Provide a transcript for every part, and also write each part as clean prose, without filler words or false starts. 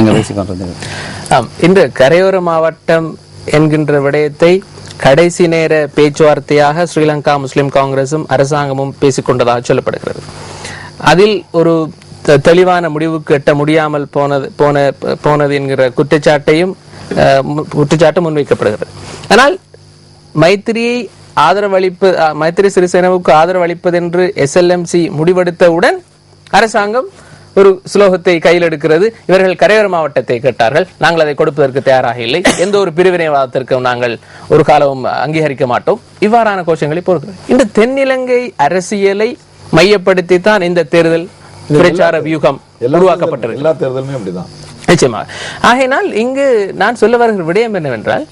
நீங்கள் பேசிக்கொண்டிருந்தீர்கள். இன்று கரையோர மாவட்டம் என்கின்ற விடயத்தை கடைசி நேர பேச்சுவார்த்தையாக ஸ்ரீலங்கா முஸ்லிம் காங்கிரசும் அரசாங்கமும் பேசிக்கொண்டதாக சொல்லப்படுகிறது. அதில் ஒரு தெளிவான முடிவுக்கு எட்ட முடியாமல் போனது என்கிற குற்றச்சாட்டு முன்வைக்கப்படுகிறது. ஆனால் மைத்திரி சிறிசேனவுக்கு ஆதரவு அளிப்பது என்று SLMC முடிவெடுத்தவுடன் அரசாங்கம் ஒரு சுலோகத்தை கையில் எடுக்கிறது. இவர்கள் கரையோர மாவட்டத்தை கேட்டார்கள், நாங்கள் அதை கொடுப்பதற்கு தயாராக இல்லை, எந்த ஒரு பிரிவினைவாதத்திற்கும் நாங்கள் ஒரு காலமும் அங்கீகரிக்க மாட்டோம், இவ்வாறான கோஷங்களை பொறுக்கிறது. இந்த தென்னிலங்கை அரசியலை மையப்படுத்தி தான் இந்த தேர்தல் பிரச்சார வியூகம் உருவாக்கப்பட்டது. எல்லா தேர்தலுமே அப்படிதான் நிச்சயமாக. ஆகையினால் இங்கு நான் சொல்ல வருகிற விடயம் என்னவென்றால்,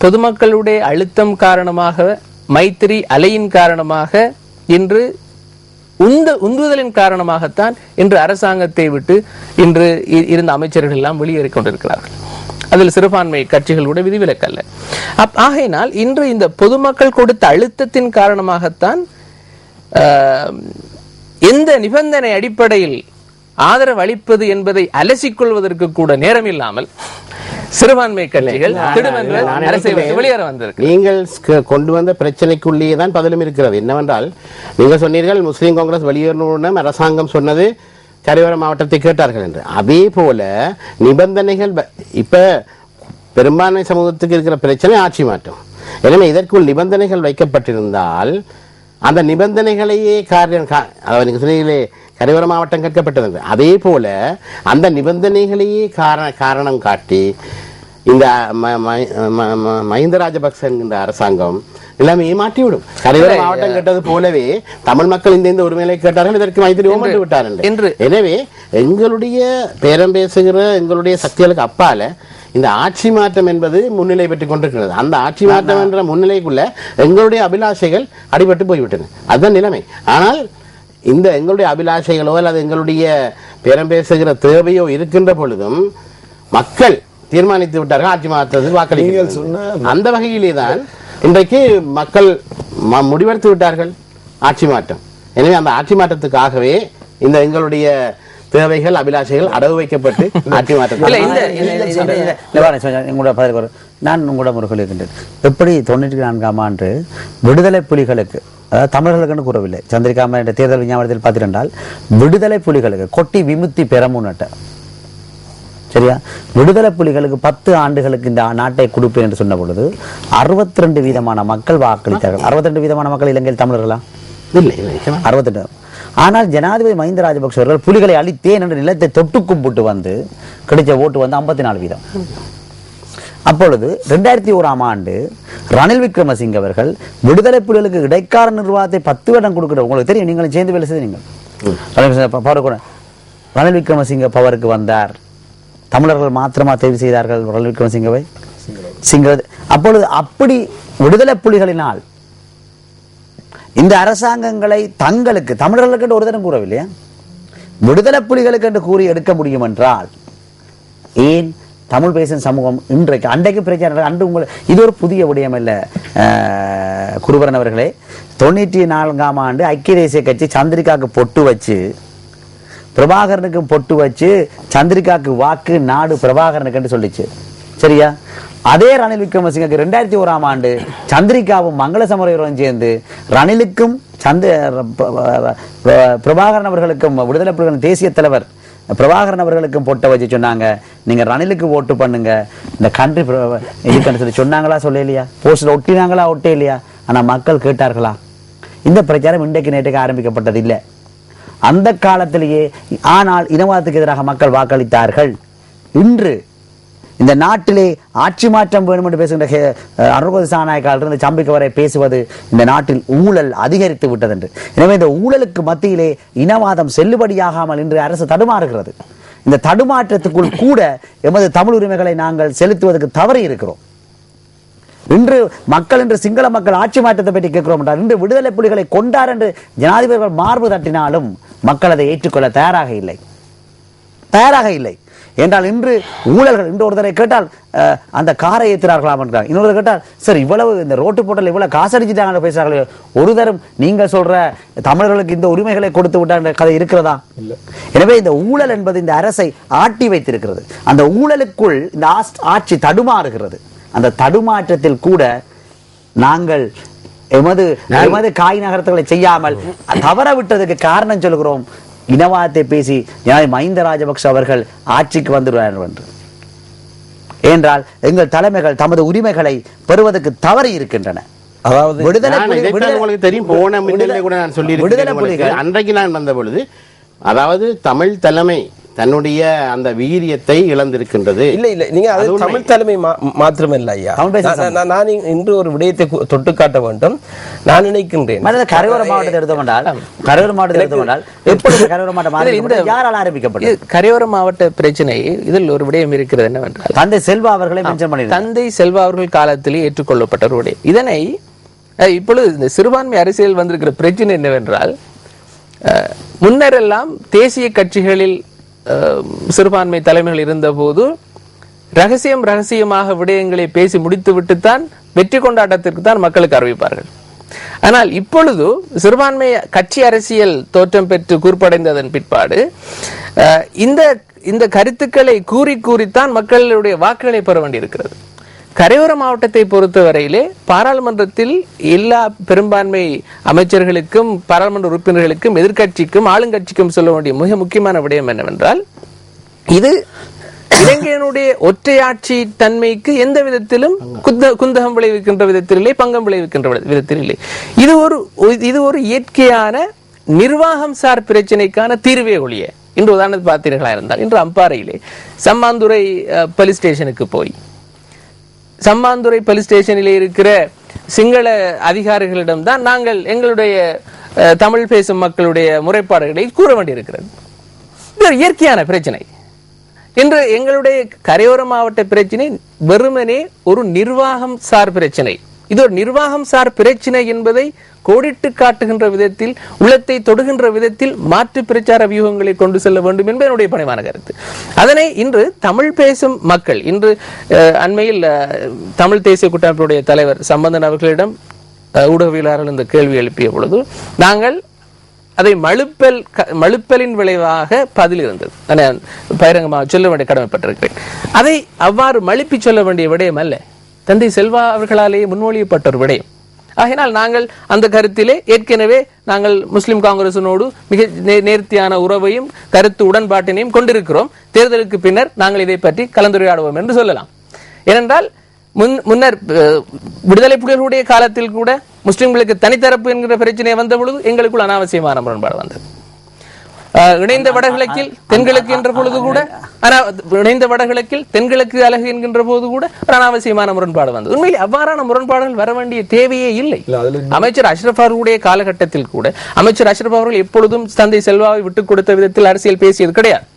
பொதுமக்களுடைய அழுத்தம் காரணமாக, மைத்திரி அலையின் காரணமாக, இன்று உந்துதலின் காரணமாகத்தான் இன்று அரசாங்கத்தை விட்டு இன்று இருந்த அமைச்சர்கள் எல்லாம் வெளியேறிக் கொண்டிருக்கிறார்கள். அதில் சிறுபான்மை கட்சிகள் கூட விதிவிலக்கல்ல. ஆகையினால் இன்று இந்த பொதுமக்கள் கொடுத்த அழுத்தத்தின் காரணமாகத்தான் எந்த நிபந்தனை அடிப்படையில் ஆதரவு அளிப்பது என்பதை அலசிக்கொள்வதற்கு கூட நேரம் இல்லாமல் சிறுபான்மை கட்சிகள் வெளியேற வந்திருக்கு. நீங்கள் கொண்டு வந்த பிரச்சனைக்குள்ளேயே தான் பதிலும் இருக்கிறது. என்னவென்றால், நீங்கள் சொன்னீர்கள் முஸ்லீம் காங்கிரஸ் வெளியேறணும், அரசாங்கம் சொன்னது கரையோர மாவட்டத்தை கேட்டார்கள் என்று. அதே போல நிபந்தனைகள் இப்ப பெரும்பான்மை சமூகத்துக்கு இருக்கிற பிரச்சனை ஆட்சி மாற்றம். எனவே இதற்குள் நிபந்தனைகள் வைக்கப்பட்டிருந்தால் அந்த நிபந்தனைகளையே நீங்க சொன்னீங்களே கரையோர மாவட்டம் கேட்கப்பட்டது, அதே போல அந்த நிபந்தனைகளையே காரணம் காட்டி இந்த மஹிந்த ராஜபக்ச என்கின்ற அரசாங்கம் எல்லாமே ஏமாற்றிவிடும். கரையோர மாவட்டம் கேட்டது போலவே தமிழ் மக்கள் இந்த உரிமைகளை கேட்டார்கள், இதற்கு மைத்திரி ஓமண்டு விட்டார் என்று. எனவே எங்களுடைய பேரம் பேசுகிற எங்களுடைய சக்திகளுக்கு அப்பால இந்த ஆட்சி மாற்றம் என்பது முன்னிலை பெற்றுக் கொண்டிருக்கிறது. அந்த ஆட்சி மாற்றம் என்ற முன்னிலைக்குள்ள எங்களுடைய அபிலாஷைகள் அடிபட்டு போய்விட்டன. அதுதான் நிலைமை. ஆனால் இந்த எங்களுடைய அபிலாஷைகளோ அல்லது எங்களுடைய பேரம் பேசுகிற தேவையோ இருக்கின்ற பொழுதும் மக்கள் தீர்மானித்து விட்டார்கள் ஆட்சி மாற்றத்துக்கு வாக்களிக்க. அந்த வகையிலே தான் இன்றைக்கு மக்கள் முடிவெடுத்து விட்டார்கள் ஆட்சி மாற்றம். எனவே அந்த ஆட்சி மாற்றத்துக்காகவே இந்த எங்களுடைய தேவைகள் அபிலாஷைகள் அடவு வைக்கப்பட்டு ஆட்சி மாற்றம். நான் உங்களோட முறைகள் இருக்கின்றேன். எப்படி 94ஆம் ஆண்டு விடுதலை புலிகளுக்கு, அதாவது தமிழர்களுக்கு கூறவில்லை, சந்திரிகாம என்ற தேர்தல் விஞ்ஞாபனத்தில் பார்த்திருந்தால் விடுதலை புலிகளுக்கு கொட்டி விமுத்தி பெறமுன்னுட்ட, சரியா, விடுதலை புலிகளுக்கு 10 ஆண்டுகளுக்கு இந்த நாட்டை கொடுப்பேன் என்று சொன்ன பொழுது 62% மக்கள் வாக்களித்தார்கள். 62% மக்கள் இலங்கையில் தமிழர்களா? இல்லை, 62. ஆனால் ஜனாதிபதி மஹிந்த ராஜபக்ஷ அவர்கள் புலிகளை அழித்தேன் என்ற நிலத்தை தொட்டு கும்பிட்டு வந்து கிடைச்ச ஓட்டு வந்து 54%. அப்பொழுது 2001ஆம் ஆண்டு ரணில் விக்ரமசிங்க அவர்கள் விடுதலை புலிகளுக்கு இடைக்கால நிர்வாகத்தை 10 வருடம் கொடுக்கிற, உங்களுக்கு தெரியும், நீங்களும் சேர்ந்து வேலை செய்து, நீங்கள் ரணில் விக்ரமசிங்க பவருக்கு வந்தார். தமிழர்கள் மாத்திரமா தெரிவு செய்தார்கள் ரணில் விக்ரமசிங்கவை. அப்பொழுது அப்படி விடுதலை புலிகளினால் இந்த அரசாங்கங்களை தங்களுக்கு தமிழர்களுக்கு ஒரு தரம் கூறவில்லையா, விடுதலை புலிகளுக்கு என்று கூறி எடுக்க முடியும் என்றால் ஏன் தமிழ் பேசும் சமூகம் இன்றைக்கு அன்றைக்கு பிரச்சனை அன்று இது ஒரு புதிய விடயம் அல்ல. குருபரன் அவர்களே, 94ஆம் ஆண்டு ஐக்கிய தேசிய கட்சி சந்திரிகாவுக்கு பொட்டு வச்சு, பிரபாகரனுக்கு பொட்டு வச்சு, சந்திரிகாவுக்கு வாக்கு நாடு பிரபாகரனுக்கு சொல்லிச்சு, சரியா. அதே ரணில் விக்ரமசிங்க 2001ஆம் ஆண்டு சந்திரிகாவும் மங்கள சமரவரும் சேர்ந்து ரணிலுக்கும் பிரபாகரன் அவர்களுக்கும் விடுதலை புலிகளின் தேசிய தலைவர் பிரபாகரன் அவர்களுக்கும் பொட்ட வச்சு சொன்னாங்க, நீங்க ரணிலுக்கு ஓட்டு பண்ணுங்க, இந்த கண்ட்ரி இதுக்குன்னு சொல்லி சொன்னாங்களா, சொல்ல இல்லையா, போஸ்டர் ஒட்டினாங்களா, ஒட்டே இல்லையா. ஆனா மக்கள் கேட்டார்களா? இந்த பிரச்சாரம் இன்றைக்கு நேற்றுக்கு ஆரம்பிக்கப்பட்டது இல்லை, அந்த காலத்திலேயே. ஆனால் இனவாதத்துக்கு எதிராக மக்கள் வாக்களித்தார்கள். இன்று இந்த நாட்டிலே ஆட்சி மாற்றம் வேணும் என்று பேசுகின்ற அனுபவ சாநாயக்காலிருந்து சம்பிக்க வரை பேசுவது இந்த நாட்டில் ஊழல் அதிகரித்து விட்டது என்று. எனவே இந்த ஊழலுக்கு மத்தியிலே இனவாதம் செல்லுபடியாகாமல் இன்று அரசு தடுமாறுகிறது. இந்த தடுமாற்றத்துக்குள் கூட எமது தமிழ் உரிமைகளை நாங்கள் செலுத்துவதற்கு தவறி இருக்கிறோம். இன்று மக்கள், இன்று சிங்கள மக்கள் ஆட்சி மாற்றத்தை பற்றி கேட்கிறோம் என்றால், இன்று விடுதலை புலிகளை கொண்டார் என்று ஜனாதிபதிகள் மார்பு தட்டினாலும் மக்கள் அதை ஏற்றுக்கொள்ள தயாராக இல்லை. என்றால் இன்று ஊழல்கள் இன்று ஒருத்தரை கேட்டால் அந்த காரை ஏற்றுறார்களாம் என்கிறாங்க, இன்னொரு கேட்டால் சார் இவ்வளவு இந்த ரோட்டு போட்டல் இவ்வளவு காசடிச்சுட்டாங்க பேசுறாங்க. ஒரு தரம் நீங்க சொல்ற தமிழர்களுக்கு இந்த உரிமைகளை கொடுத்து விட்டாங்க கதை இருக்கிறதா? எனவே இந்த ஊழல் என்பது இந்த அரசை ஆட்டி வைத்திருக்கிறது. அந்த ஊழலுக்குள் இந்த ஆட்சி தடுமாறுகிறது. அந்த தடுமாற்றத்தில் கூட நாங்கள் எமது காய் நகரத்துகளை செய்யாமல் தவற விட்டதுக்கு காரணம் சொல்கிறோம். இனவாதத்தை பேசி மஹிந்த ராஜபக்ஷ அவர்கள் ஆட்சிக்கு வந்துடுவார்கள் என்று. ஏனென்றால் எங்கள் தலைமைகள் தமது உரிமைகளை பெறுவதற்கு தவறி இருக்கின்றன. அதாவது உங்களுக்கு தெரியும், போன மின்னலிலே கூட நான் சொல்லியிருக்கிறேன். அன்றைக்கு நான் வந்த பொழுது அதாவது தமிழ் தலைமை தன்னுடைய அந்த வீரியத்தை இழந்திருக்கின்றது. இல்ல நீங்க அது தமிழ் தலைமை மாத்திரமல்ல ஐயா, நான் இன்று ஒரு விடயத்தை தொட்டு காட்ட வேண்டும். நான் நினைக்கின்றேன் கரையோர மாவட்டத்தை எடுத்துக்கொண்டால் யாரால் ஆரம்பிக்கப்பட்டது கரையோர மாவட்ட பிரச்சனை? இதில் ஒரு விடயம் இருக்கிறது என்னவென்றால், தந்தை செல்வா அவர்களை மென்ஷன் பண்ணி தந்தை செல்வா அவர்கள் காலத்திலே ஏற்றுக்கொள்ளப்பட்ட ஒரு விடயம். இதனை இப்பொழுது இந்த சிறுபான்மை அரசியல் வந்திருக்கிற பிரச்சனை என்னவென்றால், முன்னரெல்லாம் தேசிய கட்சிகளில் சிறுபான்மை தலைமைகள் இருந்த போது ரகசியமாக விடயங்களை பேசி முடித்து விட்டுத்தான் வெற்றி கொண்டாட்டத்திற்கு தான் மக்களுக்கு அறிவிப்பார்கள். ஆனால் இப்பொழுது சிறுபான்மை கட்சி அரசியல் தோற்றம் பெற்று கூர்ப்படைந்ததன் பிற்பாடு இந்த கருத்துக்களை கூறித்தான் மக்களுடைய வாக்குகளை பெற வேண்டியிருக்கிறது. கரையோர மாவட்டத்தை பொறுத்தவரையிலே பாராளுமன்றத்தில் எல்லா பெரும்பான்மை அமைச்சர்களுக்கும் பாராளுமன்ற உறுப்பினர்களுக்கும் எதிர்கட்சிக்கும் ஆளுங்கட்சிக்கும் சொல்ல வேண்டிய மிக முக்கியமான விடயம் என்னவென்றால், இது இலங்கையினுடைய ஒற்றையாட்சி தன்மைக்கு எந்த விதத்திலும் குந்தகம் விளைவிக்கின்ற விதத்திலே பங்கம் விளைவிக்கின்ற விதத்தில் இல்லை. இது ஒரு இயற்கையான நிர்வாகம் சார் பிரச்சனைக்கான தீர்வே ஒழிய. இன்று உதாரணத்துக்கு பார்த்தீர்களா இருந்தால், இன்று அம்பாறையிலே சம்மாந்துறை போலீஸ் ஸ்டேஷனுக்கு போய் சம்மாந்துறை போலீஸ் ஸ்டேஷனிலே இருக்கிற சிங்கள அதிகாரிகளிடம் தான் நாங்கள் எங்களுடைய தமிழ் பேசும் மக்களுடைய முறைப்பாடுகளை கூற வேண்டியிருக்கிறது. இது ஒரு இயற்கையான பிரச்சனை. இன்று எங்களுடைய கரையோர மாவட்ட பிரச்சனை வெறுமனே ஒரு நிர்வாகம் சார் பிரச்சனை. இது ஒரு நிர்வாகம் சார் பிரச்சனை என்பதை கோடிட்டு காட்டுகின்ற விதத்தில், உள்ளத்தை தொடுகின்ற விதத்தில் மாற்று பிரச்சார வியூகங்களை கொண்டு செல்ல வேண்டும் என்பது என்னுடைய பணிவான கருத்து. அதனை இன்று தமிழ் பேசும் மக்கள், இன்று அண்மையில் தமிழ் தேசிய கூட்டமைப்புடைய தலைவர் சம்பந்தன் அவர்களிடம் ஊடகவியலாளர்கள் இந்த கேள்வி எழுப்பிய பொழுது நாங்கள் அதை மழுப்பலின் விளைவாக பதில் இருந்தது. பகிரங்கமாக சொல்ல வேண்டிய கடமைப்பட்டிருக்கிறேன். அதை அவ்வாறு மழுப்பி சொல்ல வேண்டிய விடயம் அல்ல, தந்தை செல்வா அவர்களாலேயே முன்மொழியப்பட்ட ஒரு விடயம். ஆகினால் நாங்கள் அந்த கருத்திலே ஏற்கனவே நாங்கள் முஸ்லிம் காங்கிரசினோடு மிக நேர்த்தியான உறவையும் கருத்து உடன்பாட்டினையும் கொண்டிருக்கிறோம். தேர்தலுக்கு பின்னர் நாங்கள் இதை பற்றி கலந்துரையாடுவோம் என்று சொல்லலாம். ஏனென்றால் முன்னர் விடுதலை புலிகளுடைய காலத்தில் கூட முஸ்லிம்களுக்கு தனித்தரப்பு என்கிற பிரச்சனை வந்த பொழுது எங்களுக்குள் அனாவசியமான முரண்பாடு வந்தது. இணைந்த வடகிழக்கில் தென்கிழக்கு என்ற பொழுது கூட இணைந்த வடகிழக்கில் தென்கிழக்கு அழகு என்கின்ற போது கூட ஒரு அனாவசியமான முரண்பாடு வந்தது. உண்மையில் அவ்வாறான முரண்பாடுகள் வர வேண்டிய தேவையே இல்லை. அமைச்சர் அஷ்ரப் அவர்களுடைய காலகட்டத்தில் கூட அமைச்சர் அஷ்ரப் அவர்கள் எப்பொழுதும் தந்தை செல்வாவை விட்டுக் கொடுத்த விதத்தில் அரசியல் பேசியது கிடையாது.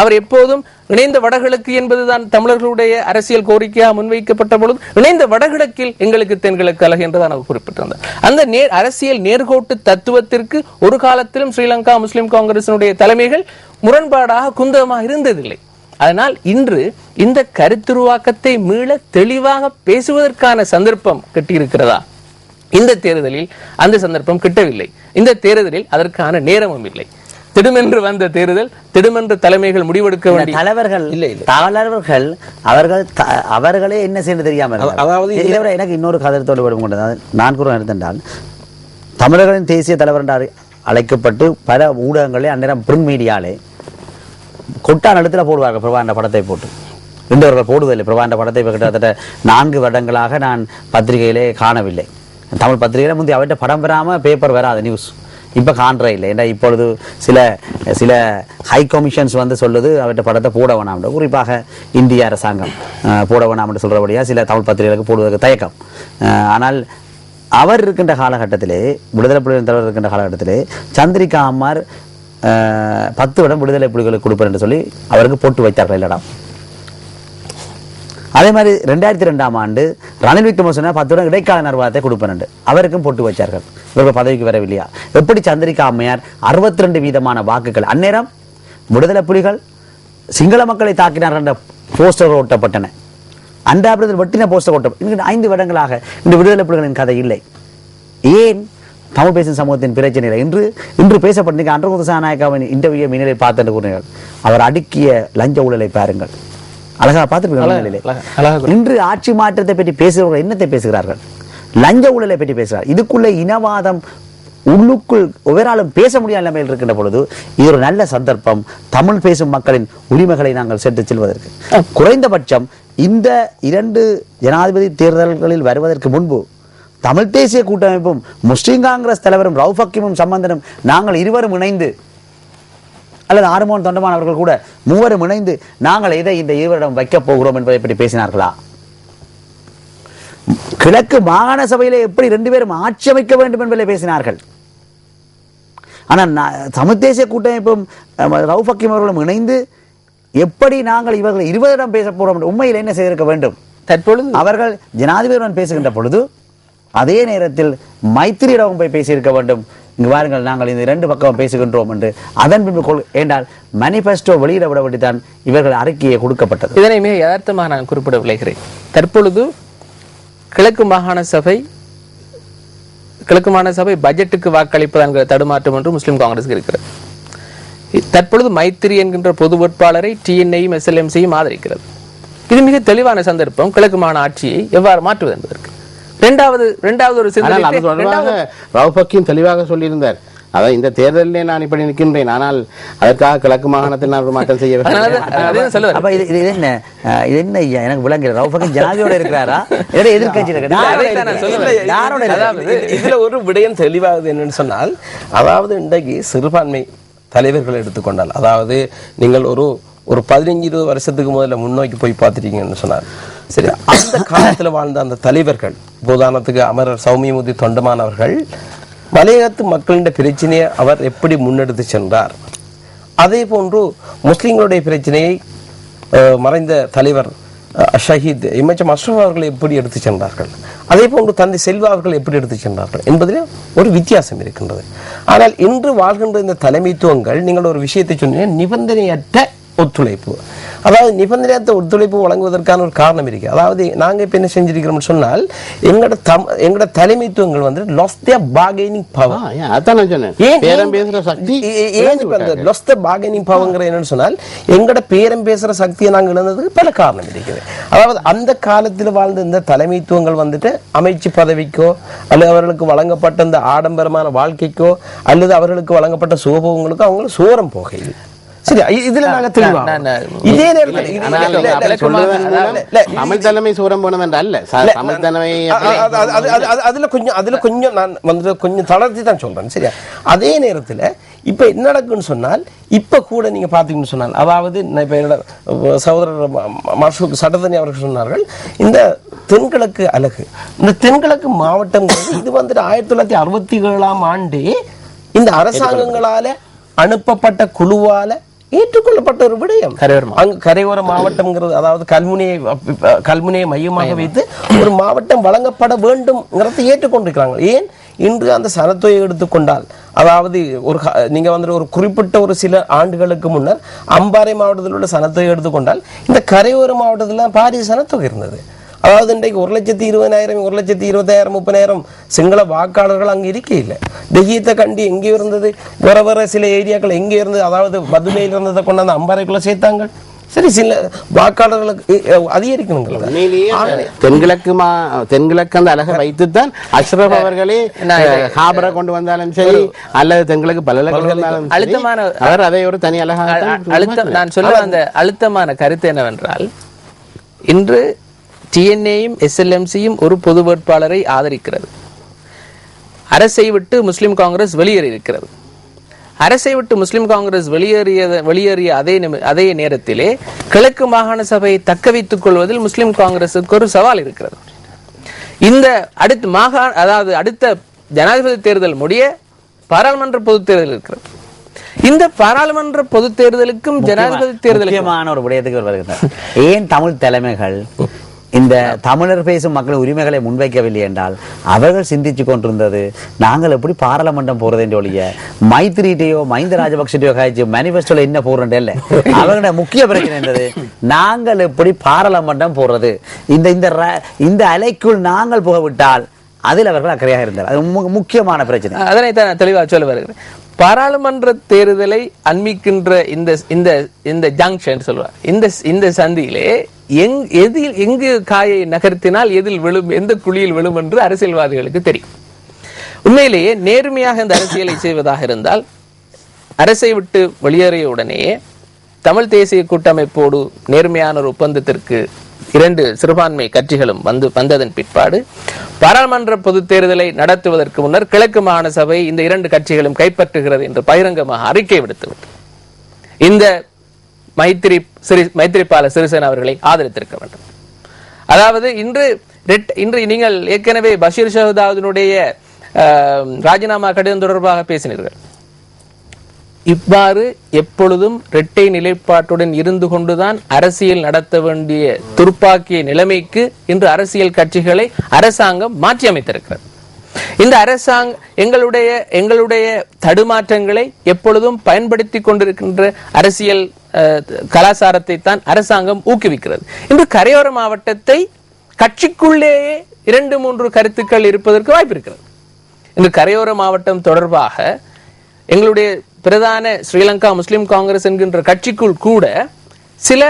அவர் எப்போதும் இணைந்த வடகிழக்கு என்பதுதான் தமிழர்களுடைய அரசியல் கோரிக்கையாக முன்வைக்கப்பட்ட பொழுது இணைந்த வடகிழக்கில் எங்களுக்கு தென்கிழக்கு அழகு என்றுதான் அவர் குறிப்பிட்டிருந்தார். அந்த அரசியல் நேர்கோட்டு தத்துவத்திற்கு ஒரு காலத்திலும் ஸ்ரீலங்கா முஸ்லிம் காங்கிரசினுடைய தலைமைகள் முரண்பாடாக குந்தகமாக இருந்ததில்லை. அதனால் இன்று இந்த கருத்துருவாக்கத்தை மீள தெளிவாக பேசுவதற்கான சந்தர்ப்பம் கிட்டியிருக்கிறதா? இந்த தேர்தலில் அந்த சந்தர்ப்பம் கிட்டவில்லை. இந்த தேர்தலில் அதற்கான நேரமும் இல்லை. திடுமென்று வந்த தேர்தல், திடுமென்று தலைமைகள் முடிவெடுக்க வேண்டிய தலைவர்கள் அவர்களே என்ன செய்ய தெரியாமல். அதாவது இதை விட எனக்கு இன்னொரு கருத்தோடு விடும் கொண்டது நான் கூற எடுத்தால், தமிழர்களின் தேசிய தலைவர் என்று அழைக்கப்பட்டு பல ஊடகங்களே அந்நேரம் பிரிண்ட் மீடியாலே கொட்டான் எழுத்துல போடுவார்கள் பிரபாண்ட படத்தை போட்டு. இன்றவர்கள் போடுவதில்லை பிரபாண்ட படத்தை. கிட்டத்தட்ட 4 வருடங்களாக நான் பத்திரிகையிலே காணவில்லை. தமிழ் பத்திரிகையில முந்தைய அவற்றை படம் பெறாம பேப்பர் வராது நியூஸ். இப்ப காண்ற இல்லை. ஏன்னா இப்பொழுது சில ஹை கமிஷன்ஸ் வந்து சொல்லுது அவற்றை படத்தை போட வேணாம், குறிப்பாக இந்திய அரசாங்கம் போட வேணாம் என்று சொல்றபடியா சில தமிழ் பத்திரிகைகளுக்கு போடுவதற்கு தயக்கம். ஆனால் அவர் இருக்கின்ற காலகட்டத்திலே, விடுதலை புலிகளின் தலைவர் இருக்கின்ற காலகட்டத்திலே சந்திரிகா அம்மார் 10 வருடம் விடுதலை புலிகளுக்கு கொடுப்பார் என்று சொல்லி அவருக்கு போட்டு வைத்தார்கள் இல்லடா. அதே மாதிரி 2002ஆம் ஆண்டு ரணில் விக்ரமசிங்க 10 வருடம் இடைக்கால நிர்வாகத்தை கொடுப்பேன் அவருக்கும் போட்டு வச்சார்கள். இவர்கள் பதவிக்கு வரவில்லையா? எப்படி சந்திரிகா அம்மையார் 62% வாக்குகள், அந்நேரம் விடுதலை புலிகள் சிங்கள மக்களை தாக்கினார்கள் என்ற போஸ்டர் ஓட்டப்பட்டன. அண்டாபுரத்தில் வெட்டின போஸ்டர் ஓட்டப்பட்ட 5 வருடங்களாக இந்த விடுதலை புலிகளின் கதை இல்லை. ஏன் தமிழ் பேசும் சமூகத்தின் பிரச்சனை இல்லை? இன்று பேசப்பட்ட அன்றகுத சாநாயக்காவின் இன்டர்வியூ மின்னலை பார்த்து கூறினார்கள். அவர் அடுக்கிய லஞ்ச ஊழலை பாருங்கள். அழகா பார்த்துருப்பீங்க. இன்று ஆட்சி மாற்றத்தை பற்றி பேசுகிறவர்கள் என்னத்தை பேசுகிறார்கள்? லஞ்ச ஊழலை பற்றி பேசுகிறார். இதுக்குள்ளே இனவாதம் உள்ளுக்குள் ஒவ்வொரு பேச முடியாத நிலைமையில் இருக்கின்ற பொழுது இது ஒரு நல்ல சந்தர்ப்பம் தமிழ் பேசும் மக்களின் உரிமைகளை நாங்கள் சென்று செல்வதற்கு. குறைந்தபட்சம் இந்த 2 ஜனாதிபதி தேர்தல்களில் வருவதற்கு முன்பு தமிழ் தேசிய கூட்டமைப்பும் முஸ்லிம் காங்கிரஸ் தலைவரும் ரவுஃப் ஹக்கீமும் சம்பந்தனும் நாங்கள் இருவரும் இணைந்து அல்லது ஆறுமோகன் தொண்டமான் அவர்கள் கூட மூவரும் இணைந்து நாங்கள் எதை இந்த இருவரிடம் வைக்கப் போகிறோம் என்பதை பற்றி பேசினார்களா? கிழக்கு மாகாண சபையிலே எப்படி 2 பேரும் ஆட்சி அமைக்க வேண்டும் என்பதை பேசினார்கள். ஆனால் தமிழ் தேசிய கூட்டமைப்பும் ரவுஃப் ஹக்கீம் அவர்களும் இணைந்து எப்படி நாங்கள் இவர்கள் 20 பேச போறோம் உண்மையில் என்ன செய்திருக்க வேண்டும்? தற்பொழுது அவர்கள் ஜனாதிபதியுடன் பேசுகின்ற பொழுது அதே நேரத்தில் மைத்திரியிடம் போய் பேசியிருக்க வேண்டும். இங்கு வாருங்கள், நாங்கள் இந்த 2 பக்கம் பேசுகின்றோம் என்று. அதன் பின்பு ஏண்டால் மேனிபெஸ்டோ வெளியிட விட வேண்டிதான் இவர்கள் அறிக்கையை கொடுக்கப்பட்டது. இதனை மிக யதார்த்தமாக நான் குறிப்பிட விளைகிறேன். தற்பொழுது கிழக்கு மாகாண சபை பட்ஜெட்டுக்கு வாக்களிப்பது என்கிற தடுமாற்றம் என்று முஸ்லிம் காங்கிரஸ் இருக்கிறது. தற்பொழுது மைத்திரி என்கின்ற பொது வேட்பாளரை டிஎன்ஐயும் எஸ்எல்எம்சியும் ஆதரிக்கிறது. இது மிக தெளிவான சந்தர்ப்பம் கிழக்கு மாகாண ஆட்சியை எவ்வாறு மாற்றுவது என்பதற்கு. இரண்டாவது ஒரு ரவுஃப் ஹக்கீம் தெளிவாக சொல்லியிருந்தார். அதான் இந்த தேர்தலிலே நான் இப்படி நிற்கின்றேன், ஆனால் அதற்காக கிழக்கு மாகாணத்தில் நான் மாற்றம் செய்ய என்ன எனக்கு விளங்குற ரவுஃப் ஹக்கீம் ஜனாதிபதியோட இருக்கிறாரா எதிர்கட்சியில்? இதுல ஒரு விடயம் தெளிவாகுது என்னன்னு சொன்னால், அதாவது இன்றைக்கு சிறுபான்மை தலைவர்கள் எடுத்துக்கொண்டால், அதாவது நீங்கள் ஒரு 15-20 வருஷத்துக்கு முதல்ல முன்னோக்கி போய் பார்த்துட்டீங்கன்னு சொன்னார். சரி, அந்த காலத்தில் வாழ்ந்த அந்த தலைவர்கள், உதாரணத்துக்கு அமரர் சௌமியமுதி தொண்டமானவர்கள் மலையகத்து மக்களின் பிரச்சனையை அவர் எப்படி முன்னெடுத்து சென்றார், அதே போன்று முஸ்லிம்களுடைய பிரச்சனையை மறைந்த தலைவர் ஷஹீத் இமேஜம் அஷ்ரஃப் அவர்கள் எப்படி எடுத்து சென்றார்கள், அதே போன்று தந்தை செல்வா அவர்கள் எப்படி எடுத்து சென்றார்கள் என்பதிலே ஒரு வித்தியாசம் இருக்கின்றது. ஆனால் இன்று வாழ்கின்ற இந்த தலைமைத்துவங்கள், நீங்கள் ஒரு விஷயத்தை சொன்னீங்க, நிபந்தனையற்ற ஒத்துழைப்பு, அதாவது நிபந்தனையற்ற ஒத்துழைப்பு வழங்குவதற்கான ஒரு காரணம் இருக்கு. அதாவது நாங்க இப்ப என்ன செஞ்சிருக்கிறோம் சொன்னால், எங்களோட தலைமைத்துவங்கள் வந்து lost their bargaining power. lost the bargaining power என்னன்னு சொன்னால், எங்களோட பேரம் பேசுற சக்தியை நாங்கள் இழந்ததுக்கு பல காரணம் இருக்குது. அதாவது அந்த காலத்தில் வாழ்ந்த இந்த தலைமைத்துவங்கள் வந்துட்டு அமைச்சு பதவிக்கோ அல்லது அவர்களுக்கு வழங்கப்பட்ட இந்த ஆடம்பரமான வாழ்க்கைக்கோ அல்லது அவர்களுக்கு வழங்கப்பட்ட சுகபோகங்களுக்கோ அவங்க சோரம் போகையில். சரி, இதுல நாங்க தெளிவா இதே நேரத்தில் தமிழ் தலைமை சூரம் போனது அல்ல, தமிழ் தலைமை அதுல கொஞ்சம் நான் வந்து கொஞ்சம் தளர்த்தி தான் சொல்றேன். சரியா, அதே நேரத்தில் இப்ப என்ன நடக்குன்னு சொன்னால், இப்ப கூட நீங்க பாத்தீங்கன்னு சொன்னால், அதாவது இப்ப என்னோட சகோதரர் மாஷூக் சட்டத்தனி அவர்கள் சொன்னார்கள், இந்த தென்கிழக்கு அலகு, இந்த தென்கிழக்கு மாவட்டம் இது வந்துட்டு 1967ஆம் ஆண்டே இந்த அரசாங்கங்களால அனுப்பப்பட்ட குழுவால ஏற்றுக்கொள்ளப்பட்ட ஒரு விடயம். அங்கு கரையோர மாவட்டம்ங்கிறது, அதாவது கல்முனையை மையமாக வைத்து ஒரு மாவட்டம் வழங்கப்பட வேண்டும் ஏற்றுக்கொண்டிருக்கிறாங்க. ஏன் இன்று அந்த சனத்தொகை எடுத்துக்கொண்டால், அதாவது நீங்க வந்து ஒரு குறிப்பிட்ட ஒரு சில ஆண்டுகளுக்கு முன்னர் அம்பாறை மாவட்டத்தில் உள்ள சனத்தொகை எடுத்துக்கொண்டால், இந்த கரையோர மாவட்டத்தில் பாரிய சனத்தொகை இருந்தது. அதாவது இன்றைக்கு 1,20,000 1,20,000 30,000 சிங்கள வாக்காளர்கள் அங்கே இருக்க இல்லை. தெஹியத்தை கண்டி எங்கே இருந்தது, வேற சில ஏரியாக்கள் எங்கே இருந்தது, அதாவது பதுமையில் இருந்ததை கொண்டாந்து அம்பாறைக்குள்ள சேர்த்தாங்க. சரி, சில வாக்காளர்களுக்கு அதிகரிக்கணும். தென்கிழக்கு அந்த அழகை வைத்துத்தான் அஷ்ரப் அவர்களே ஹாபரை கொண்டு வந்தாலும் சரி, அல்லது தென்கிழக்கு பல்கலைக்கழகம் அழுத்தமான அவர் அதை ஒரு தனி அழகாக நான் சொல்ல அந்த அழுத்தமான கருத்து என்னவென்றால், இன்று டிஎன்ஏயும் எஸ்எல்எம்சியும் ஒரு பொது வேட்பாளரை ஆதரிக்கிறது. அரசை விட்டு முஸ்லிம் காங்கிரஸ் வெளியேறி இருக்கிறது. அரசை விட்டு முஸ்லிம் காங்கிரஸ் வெளியேறிய அதே நேரத்திலே கிழக்கு மாகாண சபையை தக்க வைத்துக் கொள்வதில் முஸ்லிம் காங்கிரசுக்கு ஒரு சவால் இருக்கிறது. இந்த அடுத்த ஜனாதிபதி தேர்தல் முடிய பாராளுமன்ற பொது தேர்தல் இருக்கிறது. இந்த பாராளுமன்ற பொது தேர்தலுக்கும் ஜனாதிபதி தேர்தலுக்குமான ஒரு விடயத்துக்கு வருகிறது. ஏன் தமிழ் தலைமைகள் இந்த தமிழர் பேசும் மக்கள் உரிமைகளை முன்வைக்கவில்லை என்றால் அவர்கள் சிந்திச்சு கொண்டிருந்தது நாங்கள் எப்படி பாராளுமன்றம் போறது என்று ஒழிய மைத்திரிட்டையோ மஹிந்த ராஜபக்சட்டையோ காய்ச்சி மேனிபெஸ்டோல என்ன போடுறேன் இல்ல. அவங்களோட முக்கிய பிரச்சனை இருந்தது நாங்கள் எப்படி பாராளுமன்றம் போடுறது. இந்த அலைக்குள் நாங்கள் போகவிட்டால் அதில் அவர்கள் அக்கறையாக இருந்தார். அது முக்கியமான பிரச்சனை. அதனை தான் நான் தெளிவாக சொல்ல வருகிறேன். பாராளுமன்ற தேர்தலை அண்மிக்கின்ற இந்த ஜங்ஷன் சொல்லுவார், இந்த சந்தியிலே எங்கு காயை நகர்த்தினால் எதில் விழும், எந்த குழியில் விழும் என்று அரசியல்வாதிகளுக்கு தெரியும். உண்மையிலேயே நேர்மையாக இந்த அரசியலை செய்வதாக இருந்தால் அரசை விட்டு வெளியேறிய உடனேயே தமிழ் தேசிய கூட்டமைப்போடு நேர்மையான ஒரு ஒப்பந்தத்திற்கு 2 சிறுபான்மை கட்சிகளும் வந்ததன் பிற்பாடு பாராளுமன்ற பொது தேர்தலை நடத்துவதற்கு முன்னர் கிழக்கு மாகாண சபை இந்த 2 கட்சிகளும் கைப்பற்றுகிறது என்று பகிரங்கமாக அறிக்கை விடுத்துவிட்டு இந்த மைத்திரிபால சிறிசேன அவர்களை ஆதரித்திருக்க வேண்டும். அதாவது இன்று நீங்கள் ஏற்கனவே பஷீர் ஷஹதாவுடைய ராஜினாமா கடிதம் தொடர்பாக பேசினீர்கள். இவ்வாறு எப்பொழுதும் இரட்டை நிலைப்பாட்டுடன் இருந்து கொண்டுதான் அரசியல் நடத்த வேண்டிய துர்ப்பாக்கிய நிலைமைக்கு இன்று அரசியல் கட்சிகளை அரசாங்கம் மாற்றி அமைத்திருக்கிறது. இந்த எங்களுடைய தடுமாற்றங்களை எப்பொழுதும் பயன்படுத்தி கொண்டிருக்கின்ற அரசியல் கலாச்சாரத்தை தான் அரசாங்கம் ஊக்குவிக்கிறது. இன்று கரையோர மாவட்டத்தை கட்சிக்குள்ளேயே 2-3 கருத்துக்கள் இருப்பதற்கு வாய்ப்பு இருக்கிறது. இன்று கரையோர மாவட்டம் தொடர்பாக எங்களுடைய பிரதான ஸ்ரீலங்கா முஸ்லிம் காங்கிரஸ் என்கின்ற கட்சிக்குள் கூட சில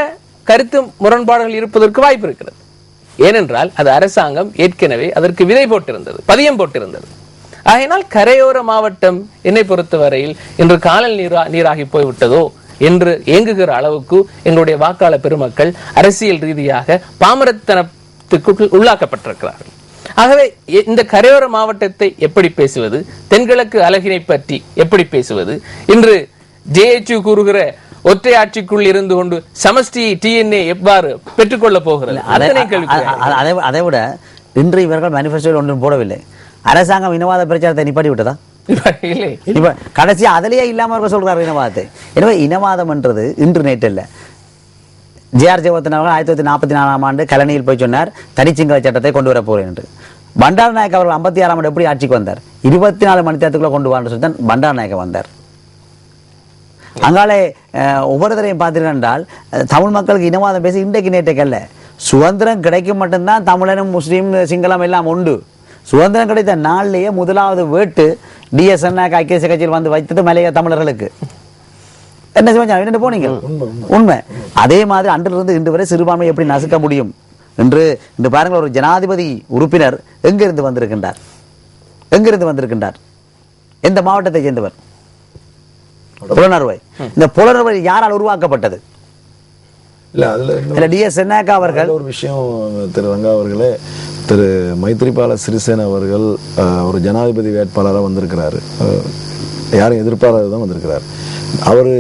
கருத்து முரண்பாடுகள் இருப்பதற்கு வாய்ப்பு இருக்கிறது. ஏனென்றால் அது அரசாங்கம் ஏற்கனவே அதற்கு விதை போட்டிருந்தது, பதியம் போட்டிருந்தது. ஆகையினால் கரையோர மாவட்டம் என்னை பொறுத்தவரையில் இன்று காணல் நீராகி போய்விட்டதோ என்று ஏங்குகிற அளவுக்கு எங்களுடைய வாக்காளர் பெருமக்கள் அரசியல் ரீதியாக பாமரத்தனத்துக்கு உள்ளாக்கப்பட்டிருக்கிறார்கள். ஆகவே இந்த கரையோர மாவட்டத்தை எப்படி பேசுவது, தென்கிழக்கு அலகினை பற்றி எப்படி பேசுவது, இன்று ஜேஎச்யூ கூறுகிற ஒற்றை ஆட்சிக்குள் இருந்து கொண்டு சமஷ்டி டிஎன்ஏ எவ்வாறு பெற்றுக்கொள்ள போகிறது? அதை விட இன்று இவர்கள் மேனிபெஸ்டோவில் ஒன்றும் போடவில்லை. அரசாங்கம் இனவாத பிரச்சாரத்தை நிப்பாட்டி விட்டதா? இல்லை, கடைசி அதிலேயே இல்லாம சொல்றாரு இனவாதத்தை. எனவே இனவாதம் என்றது இன்று நேற்று இல்லை. ஜே.ஆர். ஜெயவர்தன அவர்கள் 1944ஆம் ஆண்டு கலனியில் போய் சொன்னார் தனிச்சிங்கள சட்டத்தை கொண்டு வர போறேன் என்று. பண்டாரநாயக் அவர்கள் 56ஆம் ஆண்டு எப்படி ஆட்சிக்கு வந்தார்? 24 மணி நேரத்துக்குள்ள கொண்டு வான்னு சொல்லி தான் பண்டாரநாயக்க வந்தார். அங்காலே ஒவ்வொருத்தரையும் பார்த்தீர்கள் தமிழ் மக்களுக்கு இனவாதம் பேசி இன்றைக்கு நேற்றைக்கு அல்ல. சுதந்திரம் கிடைக்கும் மட்டும்தான் தமிழனும் முஸ்லீம் சிங்களம் எல்லாம் உண்டு. சுதந்திரம் கிடைத்த நாளிலேயே முதலாவது வேட்டு டிஎஸ்என் ஐக்கிய கட்சியில் வந்து வைத்தது மலைய தமிழர்களுக்கு. என்ன செய்வாங்க போனீங்க? உண்மை. அதே மாதிரி அன்றிலிருந்து இன்று வரை சிறுபான்மை எப்படி நசுக்க முடியும் என்று இன்று பாருங்கள். ஒரு ஜனாதிபதி உறுப்பினர் எங்கிருந்து வந்திருக்கின்றார்? எந்த மாவட்டத்தை சேர்ந்தவர்? புலனறுவை. இந்த புலனறுவை யாரால் உருவாக்கப்பட்டது? அவர்கள் ஒரு விஷயம் திரு ரங்கா அவர்களே, திரு மைத்திரிபால சிறிசேன அவர்கள் ஒரு ஜனாதிபதி வேட்பாளராக வந்திருக்கிறாரு. யாரும் எதிர்பாராத தான் வந்திருக்கிறார். அவர்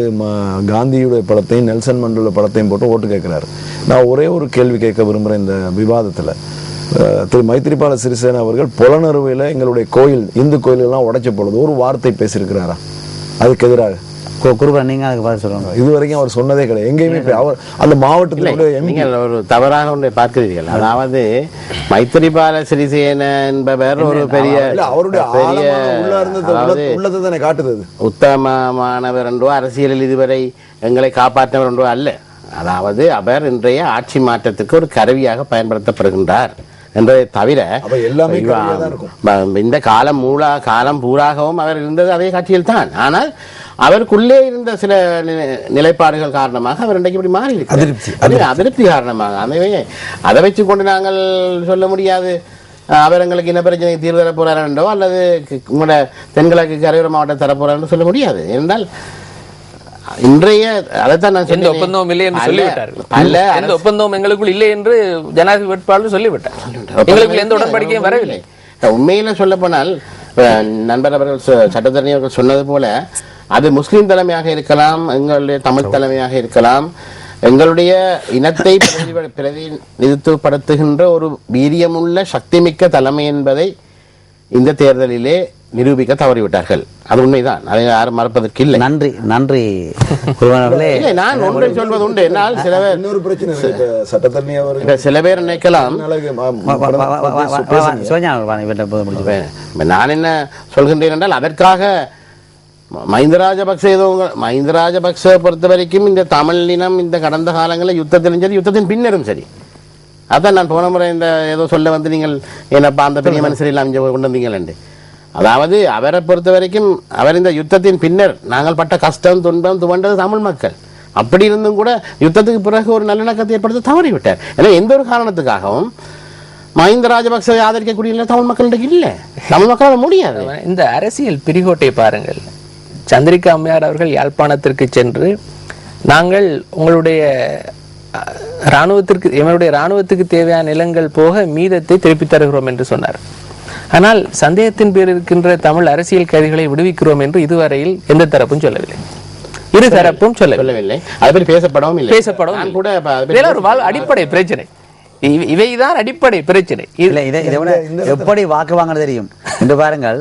காந்தியுடைய படத்தையும் நெல்சன் மண்டேலா படத்தையும் போட்டு ஓட்டு கேட்கிறாரு. நான் ஒரே ஒரு கேள்வி கேட்க விரும்புகிறேன் இந்த விவாதத்தில். திரு மைத்திரிபால சிறிசேன அவர்கள் புலனறுவையில் எங்களுடைய கோயில், இந்து கோயிலெல்லாம் உடைச்ச பொழுது ஒரு வார்த்தை பேசியிருக்கிறாரா? அதுக்கு எதிராக நீங்க அதுக்கு பார்த்து சொல்லுங்க. இதுவரைக்கும் அவர் சொன்னதே கிடையாது. எங்கேயுமே அவர் அந்த மாவட்டத்தில் நீங்கள் ஒரு தவறாக ஒன்றை பார்க்கிறீர்கள். அதாவது மைத்திரிபால சிறிசேன என்பவர் ஒரு பெரிய உள்ளதை தானே காட்டுறது. உத்தமமானவர் என்றோ அரசியலில் இதுவரை எங்களை காப்பாற்றவர் என்றோ அல்ல. அதாவது அவர் இன்றைய ஆட்சி மாற்றத்துக்கு ஒரு கருவியாக பயன்படுத்தப்படுகின்றார் என்பதை தவிர இந்த காலம் பூராகவும் அவர் இருந்தது அதே கட்சியில் தான். ஆனால் அவருக்குள்ளே இருந்த சில நிலைப்பாடுகள் காரணமாக அவர் இன்றைக்கு இப்படி மாறி இருக்கு. அதிருப்தி காரணமாக அதை வச்சுக் கொண்டு நாங்கள் சொல்ல முடியாது அவர் எங்களுக்கு இன பிரச்சனை தீர்வு தரப்போறார் என்றோ அல்லது உங்களோட தென்கிழக்கு கரையோர மாவட்டம் தரப்போறார் சொல்ல முடியாது. என்றால் இன்றைய அதைத்தான் நான் எந்த ஒப்பந்தமும் இல்லை என்று சொல்லிவிட்டார்கள். எந்த ஒப்பந்தமும் எங்களுக்குள் இல்லை என்று ஜனாதிபதி வேட்பாளர் சொல்லிவிட்டார். எங்களுக்கு எந்த உடன்படிக்கையும் வரவில்லை. உண்மையில சொல்ல போனால் நண்பர் அவர்கள் சட்டத்தரணி அவர்கள் சொன்னது போல அது முஸ்லிம் தலைமையாக இருக்கலாம், எங்களுடைய தமிழ் தலைமையாக இருக்கலாம். எங்களுடைய இனத்தை பிரதிநிதித்துவப்படுத்துகின்ற ஒரு வீரியமுள்ள சக்திமிக்க தலைமை என்பதை இந்த தேர்தலிலே நிரூபிக்க தவறிவிட்டார்கள். அது உண்மைதான், அதை யாரும் மறப்பதற்கு இல்லை. நன்றி நன்றி குருவான் அவர்களே. இல்லை, நான் ஒன்றை சொல்வது உண்டு. என்னால் சில பேர் இன்னொரு பிரச்சனை இருக்கு. இப்ப சட்டத்தரணி அவர்கள் சில பேர் நினைக்கலாம், நான் என்ன சொல்கின்றேன் என்றால், அதற்காக மஹிந்த ராஜபக்ச பொறுத்த வரைக்கும் இந்த தமிழ் இனம் இந்த கடந்த காலங்களில் யுத்தத்திலும் சரி, யுத்தத்தின் பின்னரும் சரி, அதான் நான் போன முறை இந்த ஏதோ சொல்ல வந்து நீங்கள் என்னப்பா அந்த பெரிய மனுஷர் எல்லாம் கொண்டு வந்தீங்கள் என்று. அதாவது அவரை பொறுத்த வரைக்கும் அவர் இந்த யுத்தத்தின் பின்னர் நாங்கள் பட்ட கஷ்டம் துன்பம் துவண்டது தமிழ் மக்கள். அப்படி இருந்தும் கூட யுத்தத்துக்கு பிறகு ஒரு நல்லிணக்கத்தை ஏற்படுத்த தவறிவிட்டார். எனவே எந்த ஒரு காரணத்துக்காகவும் மஹிந்த ராஜபக்சவை ஆதரிக்கக்கூடிய தமிழ் மக்களிடையே இல்லை, தமிழ் மக்களால் முடியாது. இந்த அரசியல் பிரிகோட்டை பாருங்கள். சந்திரிகா அம்மையார் அவர்கள் யாழ்ப்பாணத்திற்கு சென்று, நாங்கள் உங்களுடைய எங்களுடைய இராணுவத்துக்கு தேவையான நிலங்கள் போக மீதத்தை திருப்பித் தருகிறோம் என்று சொன்னார். ஆனால் சந்தேகத்தின் பேர் இருக்கின்ற தமிழ் அரசியல் கைதிகளை விடுவிக்கிறோம் என்று இதுவரையில் எந்த தரப்பும் சொல்லவில்லை, இரு தரப்பும் சொல்லவில்லை. அதை பற்றி பேசப்படவும் இல்லை. ஒரு அடிப்படை பிரச்சனை, இவைதான் அடிப்படை பிரச்சனை. இதை விட எப்படி வாக்கு வாங்க தெரியும் என்று பாருங்கள்.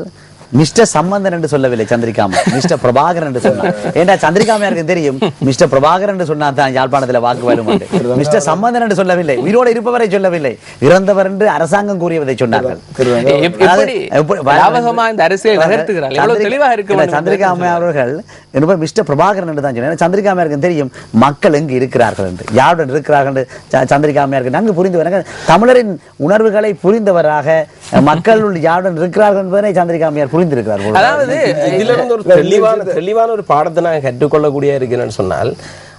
மிஸ்டர் சம்பந்தன் என்று சொல்லவில்லை சந்திரிகாமா, மிஸ்டர் பிரபாகரன் என்று சொன்னார். ஏண்டா சந்திரிகாமையாருக்கு தெரியும் மிஸ்டர் பிரபாகரன் என்று சொன்னா தான் யாழ்ப்பாணத்தில் வாக்கு வரும். மிஸ்டர் சம்பந்தன் என்று சொல்லவில்லை, உயிரோடு இருப்பவரை சொல்லவில்லை, இறந்தவர் என்று அரசாங்கம் கூறியதை சொன்னார்கள். சந்திரிகாமை அவர்கள் மிஸ்டர் பிரபாகரன் என்று தான் சொன்னார். சந்திரிகாமையாருக்கு தெரியும் மக்கள் எங்கு இருக்கிறார்கள் என்று, யாருடன் இருக்கிறார்கள் என்று சந்திரிகாமையாருக்கு நன்கு புரிந்து, தமிழரின் உணர்வுகளை புரிந்தவராக மக்கள் யாருடன் இருக்கிறார்கள் என்பதனை சந்திரிகாமையார் புரிந்திருக்கிறார். அதாவது இதுல இருந்து ஒரு தெளிவான ஒரு பாடத்தை நான் கற்றுக்கொள்ளக்கூடிய இருக்கிறேன்னு சொன்னால்,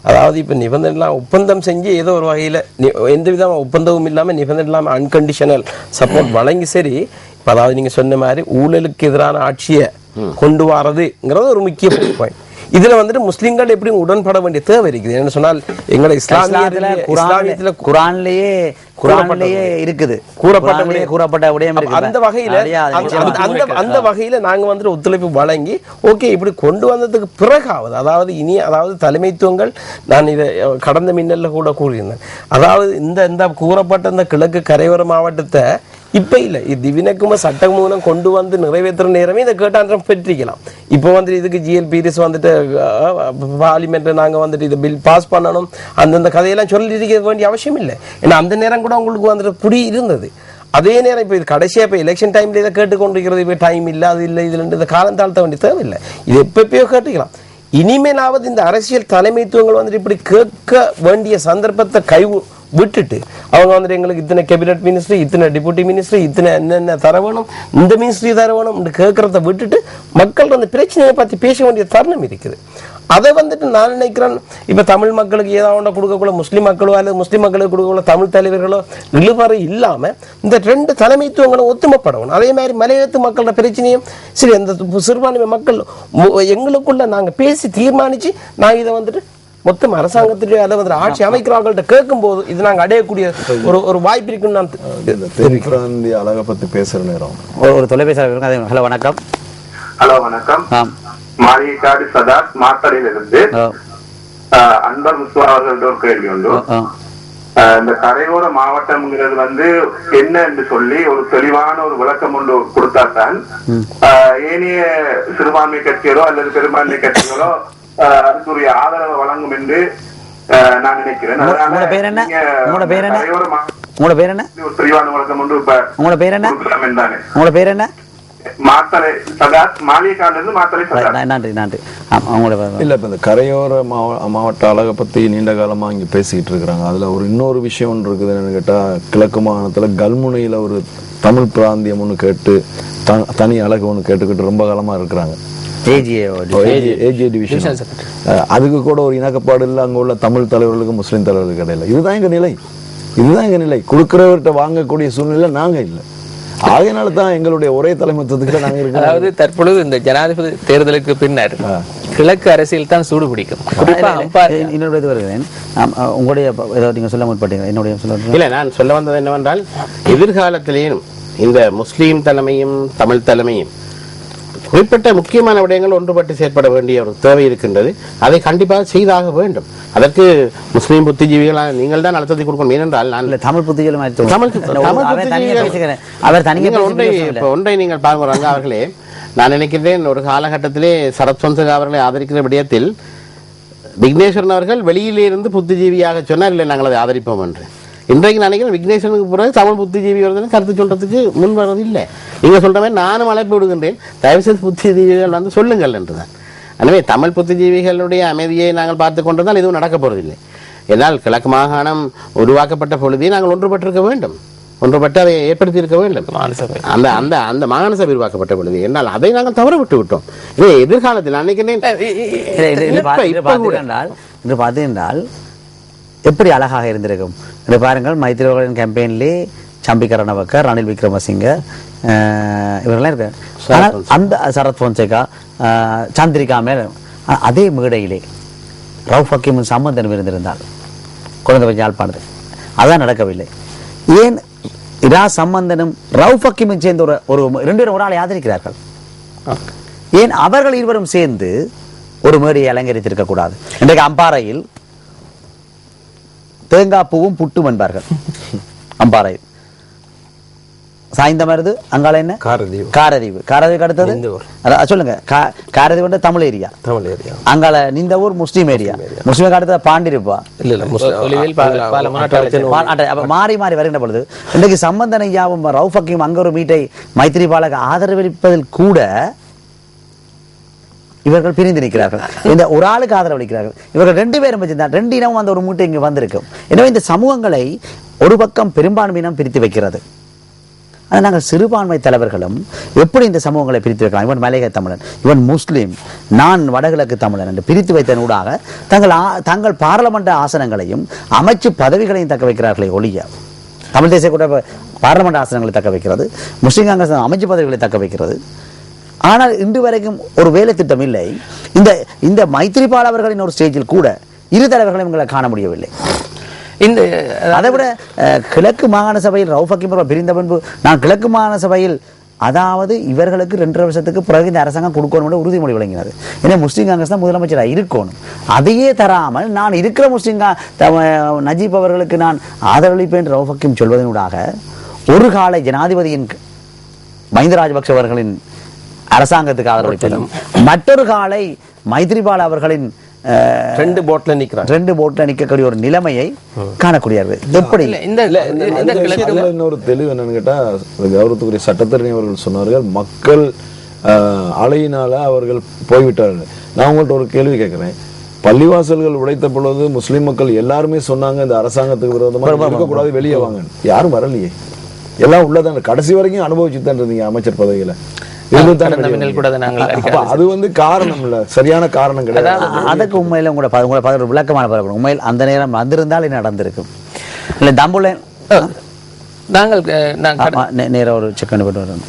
அதாவது இப்ப நிபந்தனை ஒப்பந்தம் செஞ்சு ஏதோ ஒரு வகையில எந்த விதமான ஒப்பந்தமும் இல்லாம நிபந்தனை இல்லாம அன்கண்டிஷனல் சப்போர்ட் வழங்கி சரி, அதாவது நீங்க சொன்ன மாதிரி ஊழலுக்கு எதிரான ஆட்சியை கொண்டு வரதுங்கிறது ஒரு முக்கிய பாயிண்ட். இதுல வந்துட்டு முஸ்லிம்கள் எப்படி உடன்பட வேண்டிய தேவை இருக்குது. என்ன சொன்னால் எங்களை இஸ்லாமியத்துல குர்ஆன்லயே இருக்குது, கூறப்பட்ட விடயம் இருக்குது. அந்த வகையில நாங்க வந்துட்டு ஒத்துழைப்பு வழங்கி ஓகே இப்படி கொண்டு வந்ததுக்கு பிறகாவது, அதாவது தலைமைத்துவங்கள், நான் இதை கடந்த மின்னல்ல கூட கூறியிருந்தேன், அதாவது இந்த கூறப்பட்ட இந்த கிழக்கு கரையோர மாவட்டத்தை இப்ப இல்ல திவினக்கும சட்டம் மூலம் கொண்டு வந்து நிறைவேற்றுற நேரமே இதை கேட்டான் பெற்றிக்கலாம். இப்போ வந்துட்டு இதுக்கு ஜிஎல்பிரிஸ் வந்துட்டு பார்லிமெண்ட்ல நாங்க வந்துட்டு இதை பில் பாஸ் பண்ணணும் அந்தந்த கதையெல்லாம் சொல்லி இருக்க வேண்டிய அவசியம் இல்லை. ஏன்னா அந்த நேரம் கூட உங்களுக்கு வந்துட்டு புடி இருந்தது. அதே நேரம் இப்போ இது கடைசியா இப்போ எலெக்ஷன் டைம்ல இதை கேட்டுக்கொண்டிருக்கிறது, இப்போ டைம் இல்லை, அது இல்லை, இதுல இந்த காலம் தாழ்த்த வேண்டிய தேவையில்லை, இது எப்பயோ கேட்டுக்கலாம். இனிமேலாவது இந்த அரசியல் தலைமைத்துவங்கள் வந்துட்டு இப்படி கேட்க வேண்டிய சந்தர்ப்பத்தை விட்டுட்டு அவங்க வந்துட்டு எங்களுக்கு இத்தனை கேபினட் மினிஸ்ட்ரி, இத்தனை டிப்யூட்டி மினிஸ்ட்ரி, இத்தனை என்னென்ன தர வேணும், இந்த மினிஸ்ட்ரி தர வேணும் கேட்கறத விட்டுட்டு மக்கள் அந்த பிரச்சனையை பற்றி பேச வேண்டிய தருணம் இருக்குது. அதை வந்துட்டு நான் நினைக்கிறேன், இப்ப தமிழ் மக்களுக்கு ஏதாவது கொடுக்கக்குள்ள முஸ்லிம் மக்களோ அல்லது முஸ்லிம் மக்களுக்கு கொடுக்கக்குள்ள தமிழ் தலைவர்களோ இழுபறை இல்லாம இந்த ரெண்டு தலைமைத்துவங்களும் ஒத்துமைப்படணும். அதே மாதிரி மலையத்து மக்களோட பிரச்சனையும் சரி, அந்த சிறுபான்மை மக்கள் எங்களுக்குள்ள நாங்க பேசி தீர்மானிச்சு நாங்க இதை வந்துட்டு மொத்தம் அரசாங்கத்திலேயே அல்லது ஆட்சி அமைக்கிறார்கள்ட்ட கேட்கும் போது இது நாங்க அடையக்கூடிய ஒரு வாய்ப்பு இருக்குன்னு நான் அழகை பத்தி பேசுற நேரம் ஒரு தொலைபேசி. ஹலோ வணக்கம். ஹலோ வணக்கம். மாளிகைக்காடு சதாத் மாத்தறையிலிருந்து அன்பர் முஸ்வா அவர்கள்ட்ட ஒரு கேள்வி உண்டு. இந்த கரையோர மாவட்டம்ங்கிறது வந்து என்ன என்று சொல்லி ஒரு தெளிவான ஒரு விளக்கம் ஒன்று கொடுத்தால்தான் ஏனைய சிறுபான்மை கட்சிகளோ அல்லது பெரும்பான்மை கட்சிகளோ அதுக்குரிய ஆதரவு வழங்கும் என்று நான் நினைக்கிறேன். உங்களோட பேர் என்ன? உங்களோட பேர் என்ன? உங்களோட பேர் என்ன? ஒரு தெளிவான விளக்கம் ஒன்று உங்களோட பேர் என்ன? உங்களோட பேர் என்ன? மாத்தறை சதாத், மாளிகைக்காடு மாத்தறை சதாத். நன்றி நன்றி. இல்ல இப்ப இந்த கரையோர மாவட்ட அழகை பத்தி நீண்ட காலமா இங்க பேசிக்கிட்டு இருக்கிறாங்க. அதுல ஒரு இன்னொரு விஷயம் ஒன்று இருக்குது என்னன்னு கேட்டா, கிழக்கு மாகாணத்துல கல்முனையில ஒரு தமிழ் பிராந்தியம் ஒன்று கேட்டு தனி அழகு ஒன்று கேட்டுக்கிட்டு ரொம்ப காலமா இருக்கிறாங்க. அதுக்கு கூட ஒரு இணக்கப்பாடு இல்லை அங்க உள்ள தமிழ் தலைவர்களுக்கு முஸ்லிம் தலைவர்களுக்கு இடையில. இதுதான் எங்க நிலை. கொடுக்கிறவர்கிட்ட வாங்கக்கூடிய சூழ்நிலை நாங்க இல்லை. ஆகையினால தான் எங்களுடைய ஒரே தலைமைத்துவத்துக்கு நாங்க இருக்கோம். அதாவது தற்பொழுது இந்த ஜனாதிபதி தேர்தலுக்கு பின்னர் கிழக்கு அரசியல் தான் சூடு பிடிக்கும். என்னுடைய வருகிறேன், உங்களுடைய ஏதாவது நீங்க சொல்ல முற்பட்டீங்க. என்னுடைய இல்ல, நான் சொல்ல வந்தது என்னவென்றால், எதிர்காலத்திலேயும் இந்த முஸ்லீம் தலைமையும் தமிழ் தலைமையும் குறிப்பிட்ட முக்கியமான விடயங்கள் ஒன்றுபட்டு செயற்பட வேண்டிய ஒரு தேவை இருக்கின்றது. அதை கண்டிப்பாக செய்தாக வேண்டும். அதற்கு முஸ்லீம் புத்திஜீவிகளாக நீங்கள் தான் அழுத்தத்தை கொடுக்கணும். ஏனென்றால் நான் தமிழ் புத்திஜீவிகள் ஒன்றை நீங்கள் பாருங்க அவர்களே, நான் நினைக்கிறேன் ஒரு காலகட்டத்திலே சரத் பொன்சேகா அவர்களை ஆதரிக்கிற விடயத்தில் விக்னேஸ்வரன் அவர்கள் வெளியிலே இருந்து புத்திஜீவியாக சொன்னார், இல்லை நாங்கள் அதை ஆதரிப்போம் என்று. இன்றைக்கு நினைக்கிறேன் விக்னேஸ்வரனுக்கு பிறகு தமிழ் புத்திஜீவி வருதுன்னு கருத்து சொல்றதுக்கு முன் வர்றது இல்லை. நீங்க சொல்ற மாதிரி நானும் அழைப்பு விடுகின்றேன், தயவுசெய்து புத்திஜீவிகள் வந்து சொல்லுங்கள் என்றுதான். எனவே தமிழ் புத்திஜீவிகளுடைய அமைதியை நாங்கள் பார்த்து கொண்டிருந்தால் எதுவும் நடக்க போறதில்லை. என்னால் கிழக்கு மாகாணம் உருவாக்கப்பட்ட பொழுதே நாங்கள் ஒன்றுபட்டிருக்க வேண்டும், ஒன்றுபட்டு அதை ஏற்படுத்தி இருக்க வேண்டும். அந்த அந்த அந்த மாகாண சபை உருவாக்கப்பட்ட பொழுது என்னால் அதை நாங்கள் தவற விட்டு விட்டோம். இது எதிர்காலத்தில் நினைக்கிறேன் இன்று பார்த்தீங்கன்றால் எப்படி அழகாக இருந்திருக்கும். இன்று பாருங்கள், மைத்திரிகளின் கேம்பெயின்லே சம்பிகரணவக்கர், ரணில் விக்ரமசிங்க இவர்கள்லாம் இருக்காங்க. ஆனால் அந்த சரத் பொன்சேகா, சந்திரிகா மேல அதே மேடையிலே ரவுஃப் ஹக்கீமும் சம்பந்தனும் இருந்திருந்தால் குழந்தை யாழ்ப்பாணத்தில் அதான் நடக்கவில்லை. ஏன் இரா சம்பந்தனும் ரவுஃப் ஹக்கீமும் சேர்ந்து ஒரு 2 பேரும் ஒரு ஆளை ஆதரிக்கிறார்கள்? ஏன் அவர்கள் இருவரும் சேர்ந்து ஒரு மேடையை அலங்கரித்திருக்க கூடாது? இன்றைக்கு அம்பாறையில் தேங்காய் பூவும் புட்டும் என்பார்கள். அம்பாறையில் சாய்ந்த மருது அங்கால என்ன காரதீவு அடுத்தது சொல்லுங்க. காரதீவு தமிழ் ஏரியா, அங்கால நிந்த ஊர் முஸ்லீம் ஏரியா, முஸ்லீம் அடுத்தது பாண்டிருப்பா மாறி மாறி வருகின்ற பொழுது இன்றைக்கு சம்பந்தன் ஐயாவும் ரவுஃப் ஹக்கீம் அங்க ஒரு மீட்டை மைத்திரிபாலக ஆதரவளிப்பதில் கூட இவர்கள் பிரிந்து நிற்கிறார்கள். இந்த ஒரு ஆளுக்கு ஆதரவளிக்கிறார்கள். இவர்கள் 2 பேரும் வச்சிருந்தால் 2 இனமும் அந்த ஒரு மூட்டை இங்கு வந்திருக்கும். எனவே இந்த சமூகங்களை ஒரு பக்கம் பெரும்பான்மையினம் பிரித்து வைக்கிறது. அது நாங்கள் சிறுபான்மை தலைவர்களும் எப்படி இந்த சமூகங்களை பிரித்து வைக்கலாம்? இவன் மலையக தமிழன், இவன் முஸ்லீம், நான் வடகிழக்கு தமிழன் என்று பிரித்து வைத்தனூடாக தங்கள் பாராளுமன்ற ஆசனங்களையும் அமைச்சு பதவிகளையும் தக்க வைக்கிறார்களே ஒழிய, தமிழ் தேசிய கூட பாராளுமன்ற ஆசனங்களை தக்க வைக்கிறது, முஸ்லீம் காங்கிரஸ் அமைச்சு பதவிகளை தக்க வைக்கிறது. ஆனால் இன்று வரைக்கும் ஒரு வேலை திட்டம் இல்லை. இந்த மைத்திரிபால அவர்களின் ஒரு ஸ்டேஜில் கூட 2 தலைவர்களையும் எங்களை காண முடியவில்லை. அதை விட கிழக்கு மாகாண சபையில் ரவுஃப் ஹக்கீம் பிரிந்த பின்பு நான் கிழக்கு மாகாண சபையில், அதாவது இவர்களுக்கு 2.5 வருஷத்துக்கு பிறகு இந்த அரசாங்கம் கொடுக்கணும் உறுதிமொழி வழங்கினது. ஏன்னா முஸ்லீம் காங்கிரஸ் தான் முதலமைச்சராக இருக்கணும். அதையே தராமல் நான் இருக்கிற முஸ்லீம் நஜீப் அவர்களுக்கு நான் ஆதரவளிப்பேன் ரவுஃப் ஹக்கீம் சொல்வதனூடாக ஒரு காலை ஜனாதிபதியின் மஹிந்த ராஜபக்ஷ அவர்களின் அரசாங்கத்துக்கு ஆதரவளிப்பதும், மற்றொரு காலை மைத்திரிபால அவர்களின் 2 போட்ல நிற்கக்கூடிய ஒரு நிலைமையை காணக்கூடியது. எப்படி இன்னொரு தெளிவு என்னன்னு கேட்டா, கௌரவத்துக்குரிய சட்டத்தரணி அவர்கள் சொன்னார்கள், மக்கள் அலையினால அவர்கள் போய்விட்டார்கள். நான் உங்கள்கிட்ட ஒரு கேள்வி கேட்கிறேன். பள்ளிவாசல்கள் உடைத்த பொழுது முஸ்லிம் மக்கள் எல்லாருமே சொன்னாங்க இந்த அரசாங்கத்துக்கு விரோதமாக இருக்கக்கூடாது, வெளியே வாங்க. யாரும் வரலையே, எல்லாம் உள்ளதான் கடைசி வரைக்கும் அனுபவிச்சு தான் இருந்தீங்க அமைச்சர் பதவியில. அது வந்து காரணம் இல்ல, சரியான காரணம் கிடையாது. அதுக்கு உண்மையில உங்களோட விளக்கமான பரப்பு உண்மையில் அந்த நேரம் வந்திருந்தால் என்ன நடந்திருக்கும்? இல்ல தம்புல நாங்கள் நேரம் ஒரு செக் பண்ணி போட்டு வரணும்.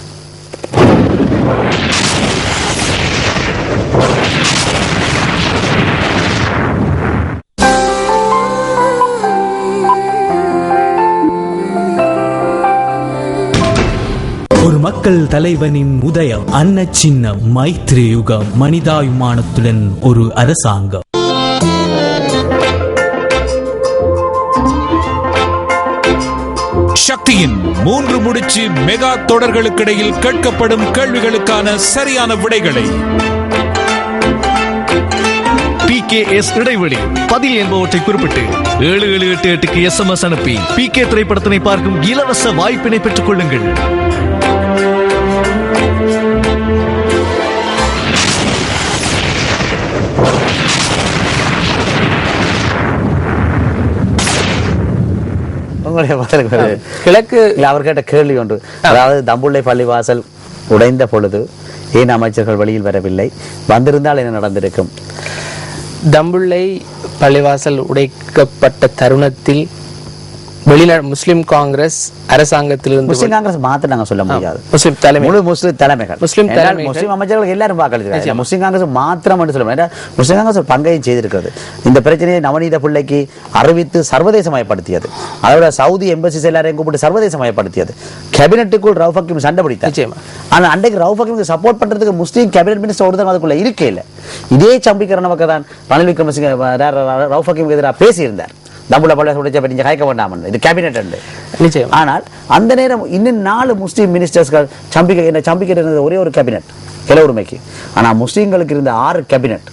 மக்கள் தலைவனின் உதயம், அன்ன சின்னம், மைத்ரி யுகம், மனிதாபிமானத்துடன் ஒரு அரசாங்கம். சக்தியின் 3 முடிச்சு மெகா தொடர்களுக்கிடையில் கேட்கப்படும் கேள்விகளுக்கான சரியான விடைகளை PKS இடைவெளி பதில் என்பவற்றை குறிப்பிட்டு 7788க்கு SMS அனுப்பி PK திரைப்படத்தினை பார்க்கும் இலவச வாய்ப்பினை பெற்றுக் கொள்ளுங்கள். கிழக்கு அவர் கேட்ட கேள்வி ஒன்று, அதாவது தம்புள்ளை பள்ளிவாசல் உடைந்த பொழுது ஏன் அமைச்சர்கள் வெளியில் வரவில்லை, வந்திருந்தால் என்ன நடந்திருக்கும்? தம்புள்ளை பள்ளிவாசல் உடைக்கப்பட்ட தருணத்தில் வெளிநாடு முஸ்லிம் காங்கிரஸ் அரசாங்கத்திலிருந்து, முஸ்லிம் காங்கிரஸ் மாத்த நாங்க சொல்ல முடியாது, முஸ்லிம் தலைமைகள் முஸ்லிம் அமைச்சர்கள் எல்லாரும் வாக்களித்தார்கள். முஸ்லிம் காங்கிரஸ் மாத்திரம் என்று சொல்ல முடியாது. முஸ்லிம் காங்கிரஸ் பங்கையும் செய்திருக்கிறது. இந்த பிரச்சனையை நவநீத பிள்ளைக்கு அறிவித்து சர்வதேசமயப்படுத்தியது. அதோட சவுதி எம்பசிஸ் எல்லாரையும் கூப்பிட்டு சர்வதேசமயப்படுத்தியது. கேபினெட்டுக்குள் ரவுஃப் ஹக்கீம் சண்டை பிடித்தார். ஆனா அன்றைக்கு ரவுஃப் ஹக்கீமுக்கு சப்போர்ட் பண்றதுக்கு முஸ்லீம் கேபினெட் மினிஸ்டர் ஒருத்தர் அதுக்குள்ள இருக்கே இல்லை. இதே சம்பிகரணவக்க தான் ரணில் விக்ரமசிங்க ரவுஃப் ஹக்கீமுக்கு எதிராக பேசியிருந்தார். தம்புள்ள பள்ளிவாசல் உடைச்ச பற்றி கேட்க வேண்டாம், இது கேபினெட் உண்டு. நிச்சயம். ஆனால் அந்த நேரம் இன்னும் 4 முஸ்லீம் மினிஸ்டர்ஸ்கள் சம்பிக்கை இருந்தது ஒரே ஒரு கேபினெட் கிளை உரிமைக்கு. ஆனால் முஸ்லீம்களுக்கு இருந்த 6 கேபினெட்,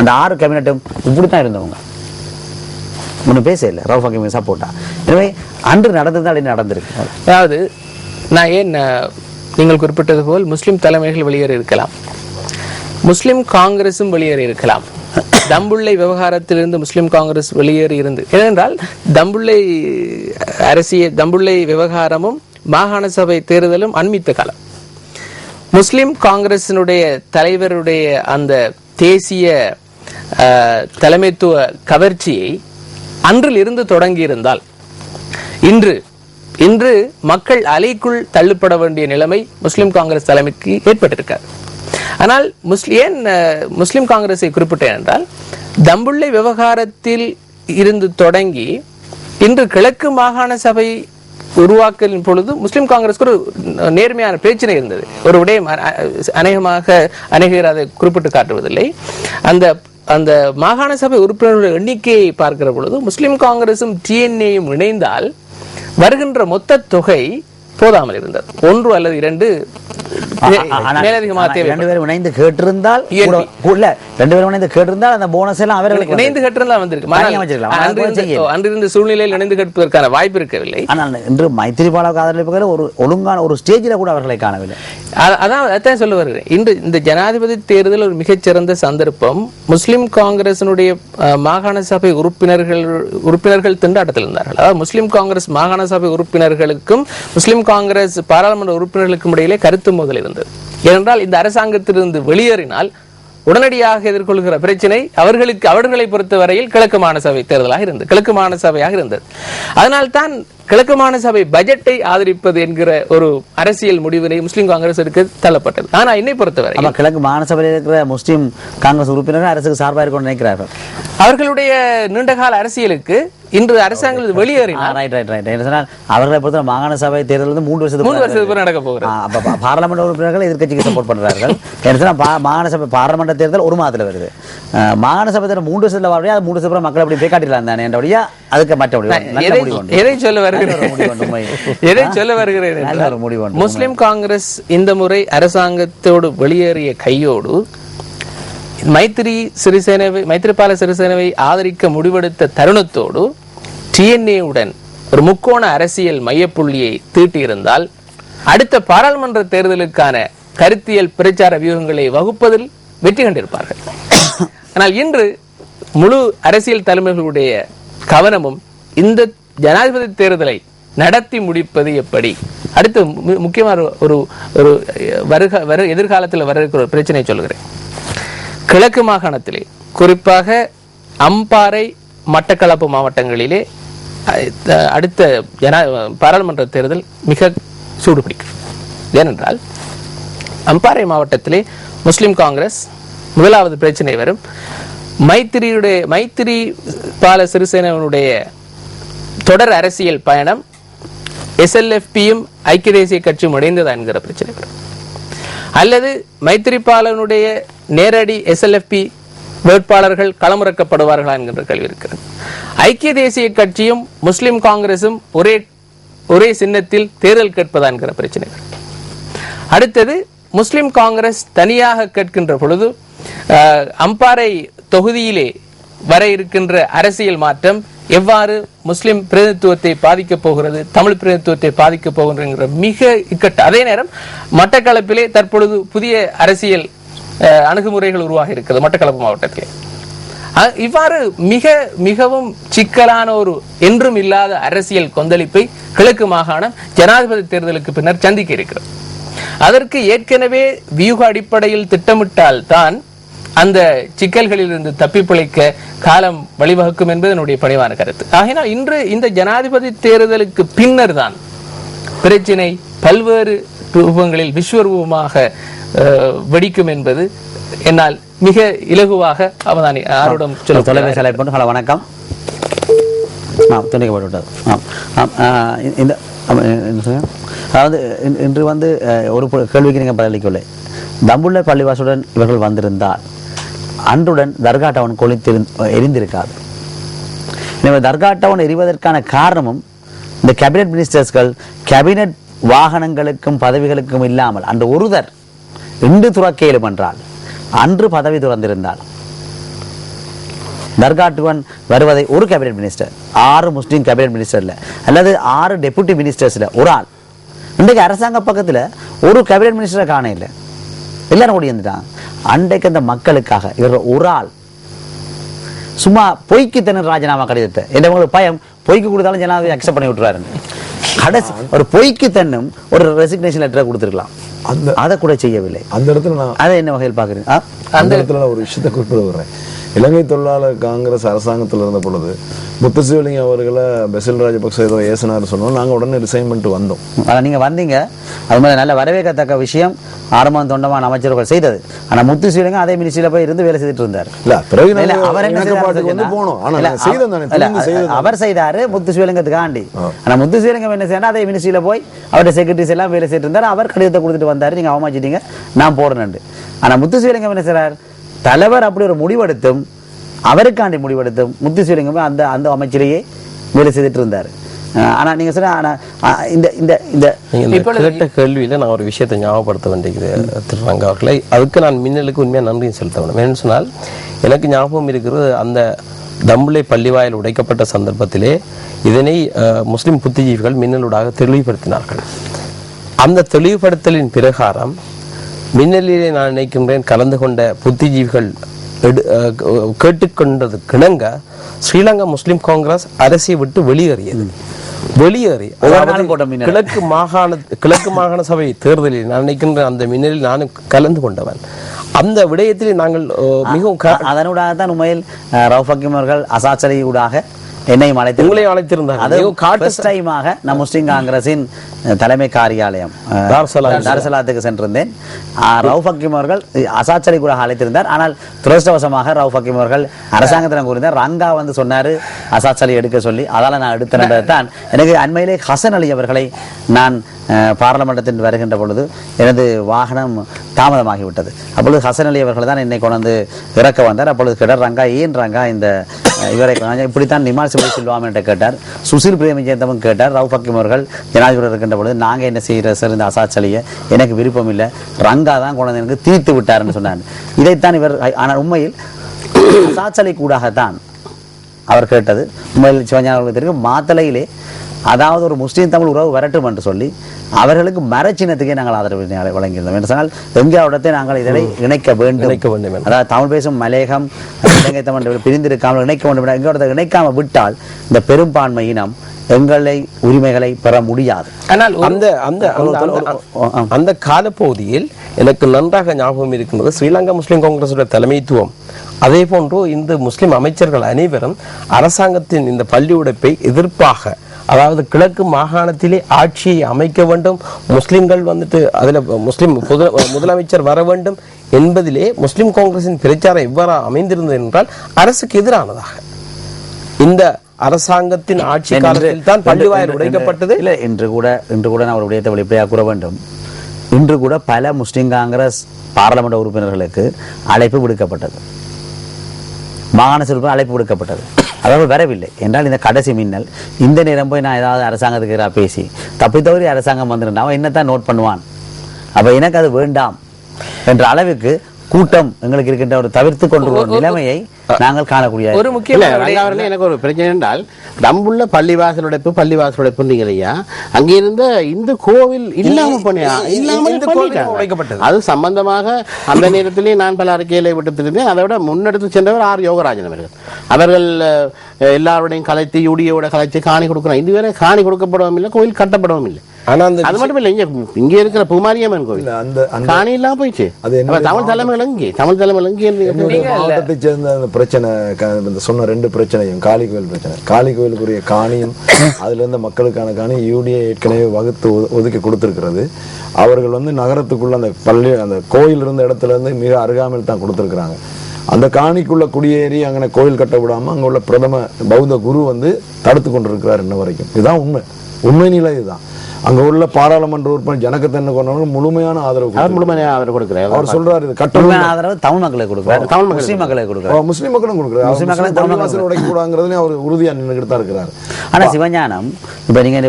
அந்த 6 கேபினெட்டும் இப்படித்தான் இருந்தவங்க, ஒன்றும் பேச இல்லை ரவுஃப் ஹக்கீம் சப்போர்ட்டா. எனவே அன்று நடந்தது அப்படி நடந்திருக்கு. அதாவது நான் ஏன் நீங்கள் குறிப்பிட்டது போல் முஸ்லிம் தலைமைகள் வெளியேறி இருக்கலாம், முஸ்லிம் காங்கிரஸும் வெளியேறி இருக்கலாம். தம்புள்ளை விவகாரத்திலிருந்து முஸ்லிம் காங்கிரஸ் வெளியேறி இருந்து, ஏனென்றால் தம்புள்ளை விவகாரமும் மாகாண சபை தேர்தலும் அண்மித்த காலம். முஸ்லிம் காங்கிரசினுடைய தலைவருடைய அந்த தேசிய தலைமைத்துவ கவர்ச்சியை அன்றில் இருந்து தொடங்கி இருந்தால் இன்று மக்கள் அலைக்குள் தள்ளுப்பட வேண்டிய நிலைமை முஸ்லிம் காங்கிரஸ் தலைமைக்கு ஏற்பட்டிருக்காது. ஆனால் ஏன் முஸ்லிம் காங்கிரஸை குறிப்பிட்டேன் என்றால், தம்புள்ளை விவகாரத்தில் இருந்து தொடங்கி இன்று கிழக்கு மாகாண சபை உருவாக்கலின் பொழுது முஸ்லிம் காங்கிரஸ்க்கு ஒரு நேர்மையான பிரச்சனை இருந்தது. ஒரு விடயம் அநேகர் அதை குறிப்பிட்டு காட்டுவதில்லை. அந்த மாகாண சபை உறுப்பினர்களுடைய எண்ணிக்கையை பார்க்கிற பொழுது முஸ்லிம் காங்கிரசும் டிஎன்ஏயும் இணைந்தால் வருகின்ற மொத்த தொகை போதாமல் இருந்தது. 1 அல்லது 2 மேலதிகமாக ரெண்டு பேரும் இணைந்து கேட்டிருந்தால் அந்த போனஸ் எல்லாம் அவர்களுக்கு இணைந்து கேட்டிருந்தால் வந்திருக்கு. அன்றிருந்த சூழ்நிலையில் இணைந்து கேட்பதற்கான வாய்ப்பு இருக்கவில்லை. ஆனால் இன்று மைத்திரிபாலவுக்கு ஆதரவு ஒரு ஒழுங்கான ஒரு ஸ்டேஜில் கூட அவர்களை காணவில்லை. அதான் சொல்ல வருகிறேன். இன்று இந்த ஜனாதிபதி தேர்தல் ஒரு மிகச்சிறந்த சந்தர்ப்பம். முஸ்லிம் காங்கிரசினுடைய மாகாண சபை உறுப்பினர்கள் திண்டாட்டத்தில் இருந்தார்கள். அதாவது முஸ்லிம் காங்கிரஸ் மாகாண சபை உறுப்பினர்களுக்கும் முஸ்லிம் காங்கிரஸ் பாராளுமன்ற உறுப்பினர்களுக்கும் இடையிலே கருத்து மோதல் இருந்தது. ஏனென்றால் இந்த அரசாங்கத்திலிருந்து வெளியேறினால் உடனடியாக எதிர்கொள்கிற பிரச்சனை அவர்களை பொறுத்தவரையில் கிழக்கு மாகாண சபை தேர்தலாக இருந்தது, கிழக்கு மாகாண சபையாக இருந்தது. அதனால்தான் கிழக்கு மாகாண சபை பட்ஜெட்டை ஆதரிப்பது என்கிற ஒரு அரசியல் முடிவினை முஸ்லிம் காங்கிரஸ் எடுக்க தள்ளப்பட்டது. ஆனால் என்னை பொறுத்தவரை கிழக்கு மாகாண சபையில் இருக்கிற முஸ்லிம் காங்கிரஸ் உறுப்பினர்கள் அரசுக்கு சார்பாக இருக்கணும்னு நினைக்கிறார்கள். அவர்களுடைய நீண்டகால அரசியலுக்கு இன்று அரசாங்கம் வெளியேறினார். அவர்களை பொறுத்த மாகாண சபை தேர்தல் 3 வருஷத்துக்கு நடக்க போகிறது. பாராளுமன்ற உறுப்பினர்கள் எதிர்கட்சிக்கு சப்போர்ட் பண்றார்கள். மாகாண சபை பாராளுமன்ற தேர்தல் 1 மாதத்துல வருது. மாகாண சபை தேர்தல் 3 வருஷத்துல வரலையா, அது 3 வருஷம் மக்கள் அப்படி போய் காட்டிடலாம் தானே என்றபடியா அதுக்கு மற்ற எதை சொல்ல வருகிறேன், முஸ்லிம் காங்கிரஸ் இந்த முறை அரசாங்கத்தோடு வெளியேறிய கையோடு மைத்ரிபால சிறிசேனவை ஆதரிக்க முடிவெடுத்த தருணத்தோடு டிஎன்ஏவுடன் ஒரு முக்கோண அரசியல் மையப்புள்ளியை தீட்டியிருந்தால் அடுத்த பாராளுமன்ற தேர்தலுக்கான கருத்தியல் பிரச்சார வியூகங்களை வகுப்பதில் வெற்றி கண்டிருப்பார்கள். ஆனால் இன்று முழு அரசியல் தலைமைகளுடைய கவனமும் இந்த ஜனாதிபதி தேர்தலை நடத்தி முடிப்பது எப்படி, அடுத்து முக்கியமான ஒரு எதிர்காலத்தில் வர இருக்கிற ஒரு பிரச்சனை சொல்கிறேன். கிழக்கு மாகாணத்திலே குறிப்பாக அம்பாறை மட்டக்களப்பு மாவட்டங்களிலே அடுத்த பாராளுமன்ற தேர்தல் மிக சூடுபிடிக்கும். ஏனென்றால் அம்பாறை மாவட்டத்திலே முஸ்லிம் காங்கிரஸ் முதலாவது பிரச்சனை வரும். மைத்திரிபால சிறிசேனவனுடைய தொடர் அரசியல் பயணம் SLFPயும் ஐக்கிய தேசிய கட்சியும் இணைந்ததா என்கிற பிரச்சனை வரும். அல்லது மைத்திரிபாலனுடைய நேரடி SLFP வேட்பாளர்கள் களமிறக்கப்படுவார்களா என்கின்ற கேள்வி இருக்கிறது. ஐக்கிய தேசிய கட்சியும் முஸ்லிம் காங்கிரசும் ஒரே சின்னத்தில் தேர்தல் கேட்பதா என்கிற பிரச்சனை வரும். அடுத்தது முஸ்லிம் காங்கிரஸ் தனியாக கேட்கின்ற பொழுது அம்பாறை தொகுதியிலே வர இருக்கின்ற அரசியல் மாற்றம் எவ்வாறு முஸ்லிம் பிரதிநிதித்துவத்தை பாதிக்கப் போகிறது, தமிழ் பிரதிநிதித்துவத்தை பாதிக்கப் போகின்ற மிக இக்கட்ட. அதே நேரம் மட்டக்களப்பிலே தற்பொழுது புதிய அரசியல் அணுகுமுறைகள் உருவாகி இருக்கிறது மட்டக்களப்பு மாவட்டத்திலே. இவ்வாறு மிகவும் சிக்கலான ஒரு என்றும் இல்லாத அரசியல் கொந்தளிப்பை கிழக்கு மாகாணம் ஜனாதிபதி தேர்தலுக்கு பின்னர் சந்திக்க இருக்கிறது. அதற்கு ஏற்கனவே வியூக அடிப்படையில் திட்டமிட்டால் தான் அந்த சிக்கல்களில் இருந்து தப்பி பிழைக்க காலம் வழிவகுக்கும் என்பது என்னுடைய பணிவான கருத்து. ஆகினால் இன்று இந்த ஜனாதிபதி தேர்தலுக்கு பின்னர் தான் பிரச்சினை பல்வேறு ரூபங்களில் விஸ்வரூபமாக வெடிக்கும் என்பது என்னால் மிக இலகுவாக அவதானி ஆரோடம் சொல்ல தொலைபேசி அழைப்பு. ஹலோ, வணக்கம். துணிக்கப்பட்டு அதாவது இன்று ஒரு கேள்விக்கு நீங்கள் பதிலளிக்கவில்லை. தம்புள்ள பள்ளிவாசுடன் இவர்கள் வந்திருந்தால் அன்றுடன் தர்கா டவுன் எரிந்திருக்காது. எனவே தர்கா டவுன் எரிவதற்கான காரணமும் இந்த கேபினெட் மினிஸ்டர்ஸ்கள் கேபினெட் வாகனங்களுக்கும் பதவிகளுக்கும் இல்லாமல் அந்த ஒருவர் இன்று துறக்க இயலும் என்றால் அன்று பதவி துறந்திருந்தால் தர்கா டவுன் வருவதை ஒரு கேபினெட் மினிஸ்டர் 6 முஸ்லீம் கேபினெட் மினிஸ்டர்ல அல்லது 6 டெபுட்டி மினிஸ்டர்ஸ்ல ஒரு ஆள். இன்றைக்கு அரசாங்க பக்கத்துல ஒரு கேபினெட் மினிஸ்டரை காண இல்லை, எல்லாரும் ஓடி வந்துட்டாங்க. அன்றைக்கு அந்த மக்களுக்காக இவர் ஒரு ஆள் சும்மா பொய்க்கு தன்னு ராஜினாமா கடிதத்தை உங்களுக்கு பயம் பொய்க்கு கொடுத்தாலும் ஜனாதிபதி அக்செப்ட் பண்ணி விட்டுறாரு. கடைசி ஒரு பொய்க்கு தன்னும் ஒரு ரெசிக்னேஷன் லெட்டரை கொடுத்துருக்கலாம், அதை கூட செய்யவில்லை. அந்த இடத்துல நான் அதை என்ன வகையில் பாக்குறீங்க? அந்த இடத்துல நான் ஒரு விஷயத்தை குறிப்பிட வர்றேன். இலங்கை தொழிலாளர் காங்கிரஸ் அரசாங்கத்தில் இருந்த பொழுது முத்துசிவலிங்கம் அவர்களை பெசில் ராஜபக்ச ஏதோ ஏசனார் சொன்னோம், நாங்கள் உடனே ரிசைன் பண்ணிட்டு வந்தோம். அதான் நீங்க வந்தீங்க, அது மாதிரி நல்ல வரவேற்கத்தக்க விஷயம் ஆரம்பம் தொண்டமான அமைச்சர்கள் செய்தது. ஆனா முத்துசிவலிங்கம் அதே மினிஸ்ட்ரியில போய் இருந்து வேலை செய்துட்டு இருந்தார். அவர் என்ன அவர் செய்தாரு முத்துசிவலிங்கத்துக்காண்டி. ஆனா முத்துசிவலிங்கம் என்ன செய்யணும், அதே மினிஸ்ட்ரியில போய் அவருடைய செக்ரட்டரிஸ் எல்லாம் வேலை செய்து இருந்தார். அவர் கடிதத்தை கொடுத்துட்டு வந்தாரு, நீங்க அவமாச்சிட்டீங்க நான் போறேன். ஆனா முத்துசிவலிங்கம் என்ன செய்றார், தலைவர் அப்படி ஒரு முடிவெடுத்தும் அவருக்காண்டி முடிவெடுத்தும் முத்துசிவலிங்கம் அந்த அந்த அமைச்சரையே வேலை செய்துட்டு இருந்தார். ஆனா நீங்க சொன்ன கேட்ட கேள்வியில நான் ஒரு விஷயத்தை ஞாபகப்படுத்த வேண்டியது திரு ரங்கா அவர்களை. அதுக்கு நான் மின்னலுக்கு உண்மையாக நன்றியும் செலுத்த வேண்டும். ஏன்னு சொன்னால் எனக்கு ஞாபகம் இருக்கிறது, அந்த தம்புளை பள்ளிவாயில் உடைக்கப்பட்ட சந்தர்ப்பத்திலே இதனை முஸ்லிம் புத்திஜீவிகள் மின்னலூடாக தெளிவுபடுத்தினார்கள். அந்த தெளிவுபடுத்தலின் பிரகாரம் மின்னலிலே நான் நினைக்கின்றேன் கலந்து கொண்ட புத்திஜீவிகள் கேட்டுக்கொண்டது கிணங்க ஸ்ரீலங்கா முஸ்லிம் காங்கிரஸ் அரசியை விட்டு வெளியேறி கிழக்கு மாகாண சபை தேர்தலில் நான் நினைக்கின்ற அந்த மின்னலில் நானும் கலந்து கொண்டவன். அந்த விடயத்தில் நாங்கள் மிகவும் அதனூடாக தான் உண்மையில் ரவுஃப் ஹக்கீம் அவர்கள் அசாச்சரியூடாக என்னையும் அழைத்திருந்தார். நான் முஸ்லிம் காங்கிரசின் தலைமை காரியாலயம் தார்சலாத்துக்கு சென்றிருந்தேன். ரவுஃப் ஹக்கீம் அவர்கள் அசாச்சரி கூட அழைத்திருந்தார். ஆனால் துரஷ்டவசமாக ரவுஃப் ஹக்கீம் அவர்கள் அரசாங்கத்திடம் கூறினார், ரங்கா வந்து சொன்னாரு அசாச்சரி எடுக்க சொல்லி, அதால நான் எடுத்தேன். எனக்கு அண்மையிலே ஹசன் அலி அவர்களை நான் பாராளுமன்றத்தில் வருகின்ற பொழுது எனது வாகனம் தாமதமாகிவிட்டது. அப்பொழுது ஹசன் அலி அவர்கள் தான் என்னை கொண்டு இறக்க வந்தார். அப்பொழுது கேட்டார், ரங்கா ஏன் ரங்கா இந்த இவரை இப்படித்தான் நிமால் சிவலை செல்வாம் என்று கேட்டார். சுசில் பிரேமஜெயந்தமும் கேட்டார். ரவுஃப் ஹக்கீம் அவர்கள் ஜனாதிபதி இருக்கின்ற பொழுது நாங்கள் என்ன செய்கிற சார் இந்த அசாச்சலியை எனக்கு விருப்பம் இல்லை, ரங்கா தான் கொண்டு எனக்கு தீர்த்து விட்டார்னு சொன்னார். இதைத்தான் இவர், ஆனால் உண்மையில் அசாச்சலி கூடாகத்தான் அவர் கேட்டது. உண்மையில் சிவஞான அவர்களுக்கு தெரியும், மாத்தளையிலே அதாவது ஒரு முஸ்லீம் தமிழ் உறவு வரட்டும் என்று சொல்லி அவர்களுக்கு மரச்சின்னத்துக்கே நாங்கள் ஆதரவு வழங்கியிருந்தோம். என்று சொன்னால் எங்கேயோடத்தை நாங்கள் இதனை இணைக்க வேண்டும், அதாவது தமிழ் பேசும் மலையகம் இலங்கை தமிழ் பிரிந்திருக்காமல் இணைக்க வேண்டும். எங்கேயோட இணைக்காமல் விட்டால் இந்த பெரும்பான்மை இனம் எங்களை உரிமைகளை பெற முடியாது. ஆனால் அந்த காலப்பகுதியில் எனக்கு நன்றாக ஞாபகம் இருக்கின்றது, ஸ்ரீலங்கா முஸ்லிம் காங்கிரசுடைய தலைமைத்துவம் அதே போன்று இந்த முஸ்லிம் அமைச்சர்கள் அனைவரும் அரசாங்கத்தின் இந்த பள்ளி உடைப்பை எதிர்ப்பாக, அதாவது கிழக்கு மாகாணத்திலே ஆட்சியை அமைக்க வேண்டும், முஸ்லிம்கள் வந்துட்டு அதுல முஸ்லிம் முதலமைச்சர் வர வேண்டும் என்பதிலே முஸ்லிம் காங்கிரசின் பிரச்சாரம் எவ்வாறு அமைந்திருந்தது என்றால் அரசுக்கு எதிரானதாக. இந்த அரசாங்கத்தின் ஆட்சி காலத்தில் தான் பள்ளிவாயல் உடைக்கப்பட்டது. இல்லை, இன்று கூட நான் ஒரு விடயத்தை வெளிப்படையாக கூற வேண்டும். இன்று கூட பல முஸ்லிம் காங்கிரஸ் பாராளுமன்ற உறுப்பினர்களுக்கு அழைப்பு விடுக்கப்பட்டது, மாகாண சிறப்பு அழைப்பு விடுக்கப்பட்டது. அதாவது வரவில்லை என்றால் இந்த கடைசி மின்னல் இந்த நேரம் போய் நான் ஏதாவது அரசாங்கத்துக்கு பேசி தப்பித்தவறி அரசாங்கம் வந்துருந்தா அவன் என்னத்தான் நோட் பண்ணுவான். அப்ப எனக்கு அது வேண்டாம் என்ற அளவுக்கு கூட்டம் எங்களுக்கு இருக்கின்ற ஒரு தவிர்த்து கொண்டு நிலைமையை நாங்கள் காணக்கூடிய ஒரு முக்கியமான எனக்கு ஒரு பிரச்சனை என்றால் தம்புள்ள பள்ளிவாசல் உடைப்பு நீங்களையா அங்கிருந்த இந்து கோவில் இல்லாமல் அது சம்பந்தமாக அந்த நேரத்திலே நான் பல அறிக்கைகளை விட்டுத்திருந்தேன். அதை விட முன்னெடுத்து சென்றவர் ஆர் யோகராஜன் அவர்கள் எல்லாருடையும் கலைத்து யூடியோட கலைத்து காணி கொடுக்கிறார். இதுவரை காணி கொடுக்கப்படவும் இல்லை, கோயில் கட்டப்படவும் இல்லை. அது மட்டும் இல்ல, இங்க இருக்கிற பூமாரியம்மன் கோவில் காணி இல்லாம போயிடுச்சு. தமிழ் தலைமை மாவட்டத்தை சேர்ந்த பிரச்சனை சொன்ன 2 பிரச்சனையும் காளி கோயில் பிரச்சனை, காளி கோயிலுக்குரிய காணியும் அதுல இருந்த மக்களுக்கான காணி யூடிஏ ஏற்கனவே வகுத்து ஒதுக்கி கொடுத்திருக்கிறது. அவர்கள் வந்து நகரத்துக்குள்ள அந்த பள்ளி அந்த கோயில் இருந்த இடத்துல இருந்து மிக அருகாமையில் தான் கொடுத்திருக்கிறாங்க. அந்த காணிக்குள்ள குடியேறி அங்கே கோயில் கட்ட விடாம அங்க உள்ள பிரதம பௌத்த குரு வந்து தடுத்து கொண்டிருக்கிறார் இன்ன வரைக்கும். இதுதான் உண்மை நிலை. இதுதான் அங்க உள்ள பாராளுமன்ற உறுப்பினர் ஜனகத்தன்னு கொண்டவங்க முழுமையான ஆதரவு அவர் முழுமையான ஆதரவு கொடுக்கிறார். அவர் சொல்றாரு இது முழுமையான ஆதரவு தமிழ் மக்களை கொடுக்கிறார், முஸ்லீம் மக்களை கொடுக்கிறார், முஸ்லீம் மக்களும் கொடுக்கிறார். முஸ்லீம் மக்களும் தமிழ் மக்களும் உடைக்க கூடாதுங்கிறதுலயும் அவர் உறுதியா நின்றுகிட்டு தான் இருக்கிறார். ஆனா சிவஞானம் இப்ப நீங்க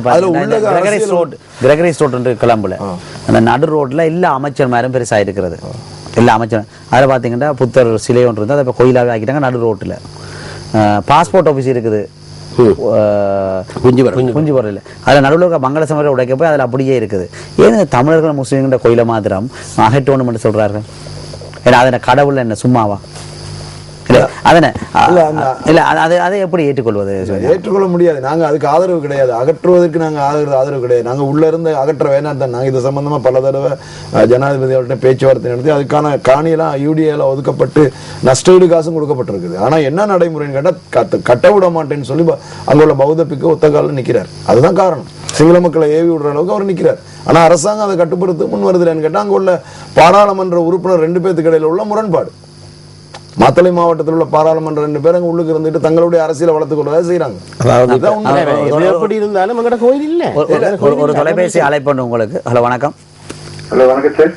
கிரகரி ரோட் கிளம்புல அந்த நடு ரோட்ல எல்லா அமைச்சர்மாரும் பெருசா இருக்கிறது, எல்லா அமைச்சரும். அதில் பார்த்தீங்கன்னா புத்தர் சிலை ஒன்று இருந்து அதை இப்போ கோயிலாகவே ஆக்கிட்டாங்க. நடு ரோட்டில் பாஸ்போர்ட் ஆஃபீஸ் இருக்குது குஞ்சிபுரில், அதில் நடுவில் இருக்க மங்கள சமரை உடைக்க போய் அதில் அப்படியே இருக்குது. ஏன் தமிழர்கள் முஸ்லீம்கிற கோயிலை மாத்திரம் அகற்றணும் என்று சொல்றார்கள்? ஏன்னா அதனை கடவுள் என்ன சும்மாவா? அதை எப்படி ஏற்றுக்கொள்வது? ஏற்றுக்கொள்ள முடியாது. நாங்க அதுக்கு ஆதரவு கிடையாது, அகற்றுவதற்கு நாங்க ஆதரவு கிடையாது. நாங்க உள்ள இருந்து அகற்ற வேணாம் தான். நாங்க இது சம்பந்தமா பல தடவை ஜனாதிபதி அவர்கிட்ட பேச்சுவார்த்தை நடத்தி அதுக்கான காணியெல்லாம் யூடிஏல ஒதுக்கப்பட்டு நஷ்டஈடு காசும் கொடுக்கப்பட்டிருக்குது. ஆனா என்ன நடைமுறைன்னு கேட்டா கட்ட விட மாட்டேன்னு சொல்லி அங்குள்ள பௌத்த பிக்கு ஒத்த காலில் நிக்கிறார். அதுதான் காரணம். சிங்கள மக்களை ஏவி விடுற அளவுக்கு அவர் நிக்கிறார். ஆனா அரசாங்கம் அதை கட்டுப்படுத்த முன் வருதுன்னு கேட்டா அங்க உள்ள பாராளுமன்ற உறுப்பினர் 2 பேருக்கு இடையில உள்ள முரண்பாடு. மாத்தளை மாவட்டத்தில் உள்ள பாராளுமன்ற 2 பேர் அங்க உள்ளுக்கு இருந்துட்டு தங்களுடைய அரசியலை வளர்த்துக் கொள்வதை செய்யறாங்க. எப்படி இருந்தாலும் எங்கட கோயில் இல்ல. ஒரு தொலைபேசி அழைப்பு உங்களுக்கு. ஹலோ வணக்கம். ஹலோ வணக்கம் சார்.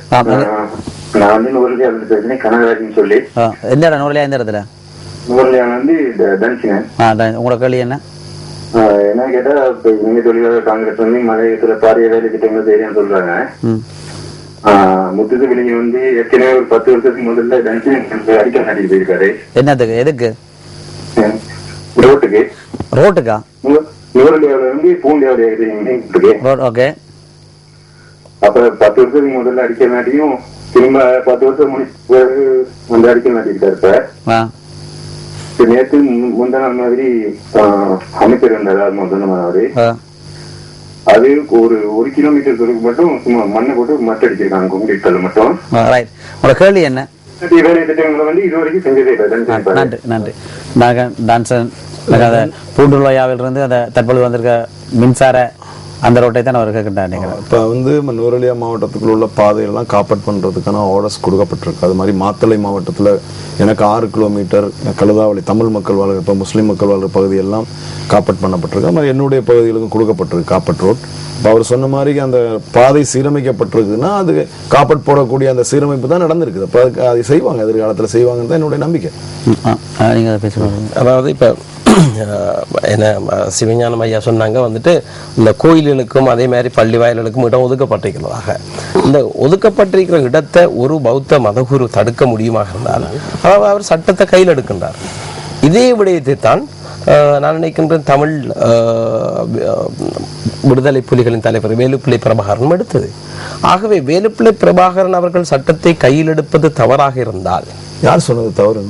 நான் வந்து நூறுலியா பேசுறேன், கனகராஜன் சொல்லி. எந்த இடம்? நூறுலியா எந்த இடத்துல? நூறுலியா வந்து தன்சிங்க. உங்களோட கேள்வி என்ன? என்ன கேட்டா இப்ப இந்திய தொழிலாளர் காங்கிரஸ் வந்து மலையத்துல பாரிய வேலை திட்டங்கள் செய்யறேன்னு சொல்றாங்க. முத்துது விலைங்க வந்து ஏற்கனவே ஒரு 10 வருஷத்துக்கு முதல்ல அடிக்க நாட்டிட்டு போயிருக்காரு. என்னதுக்கு? எதுக்கு? ரோட்டுக்கு. ரோட்டுக்கா? நூறுலியாவில இருந்து பூண்டியாவுடைய. ஓகே. அப்ப 10 வருஷத்துக்கு முதல்ல அடிக்க நாட்டியும் திரும்ப 10 வருஷம் முடிச்சு வந்து அடிக்க நாட்டிருக்காரு. இப்ப நேற்று முந்தின மாதிரி அமைச்சர் இருந்தாரு. அது ஒரு கிலோமீட்டர் தூரம் மட்டும் சும்மா மண்ணை போட்டு மட்டு அடிச்சிருக்காங்க, கொங்கிரீட் கல் மட்டும். கேள்வி என்ன? வேலை திட்டங்களை வந்து இதுவரைக்கும் செஞ்சதே இல்லை. நன்றி நன்றி. டான்சன் பூண்டுலோயாவில் இருந்து அந்த தற்பொழுது வந்திருக்க மின்சார அந்த ரோட்டை தான் அவர் கேட்கின்றார். இப்போ வந்து நூறுலியா மாவட்டத்துக்குள்ள உள்ள பாதையெல்லாம் காப்பட் பண்ணுறதுக்கான ஆர்டர்ஸ் கொடுக்கப்பட்டிருக்கு. அது மாதிரி மாத்தளை மாவட்டத்தில் எனக்கு 6 கிலோமீட்டர் கழுதாவளி தமிழ் மக்கள் வாழ்கிற இப்போ முஸ்லீம் மக்கள் வாழ்கிற பகுதியெல்லாம் காப்பட் பண்ணப்பட்டிருக்கு. அது மாதிரி என்னுடைய பகுதிகளுக்கும் கொடுக்கப்பட்டிருக்கு காப்பட் ரோட். இப்போ அவர் சொன்ன மாதிரி அந்த பாதை சீரமைக்கப்பட்டிருக்குன்னா அது காப்பட் போடக்கூடிய அந்த சீரமைப்பு தான் நடந்திருக்குது. அப்போ அதுக்கு அதை செய்வாங்க, எதிர்காலத்தில் செய்வாங்கன்னு தான் என்னுடைய நம்பிக்கை. நீங்கள் பேசுவாங்க. அதாவது இப்போ என்ன சிவஞானம் ஐயா சொன்னாங்க வந்துட்டு இந்த கோயில்களுக்கும் அதே மாதிரி பள்ளி வாயில்களுக்கும் இடம் ஒதுக்கப்பட்டிருக்கிறதாக. இந்த ஒதுக்கப்பட்டிருக்கிற இடத்தை ஒரு பௌத்த மதகுரு தடுக்க முடியுமாக இருந்தால் அதாவது அவர் சட்டத்தை கையில் எடுக்கின்றார். இதே விடயத்தை தான் நான் நினைக்கின்றேன் தமிழ் விடுதலை புலிகளின் தலைவர் வேலுப்பிள்ளை பிரபாகரன் எடுத்தது. ஆகவே வேலுப்பிள்ளை பிரபாகரன் அவர்கள் சட்டத்தை கையில் எடுப்பது தவறாக இருந்தால் யார் சொன்னது தவறு?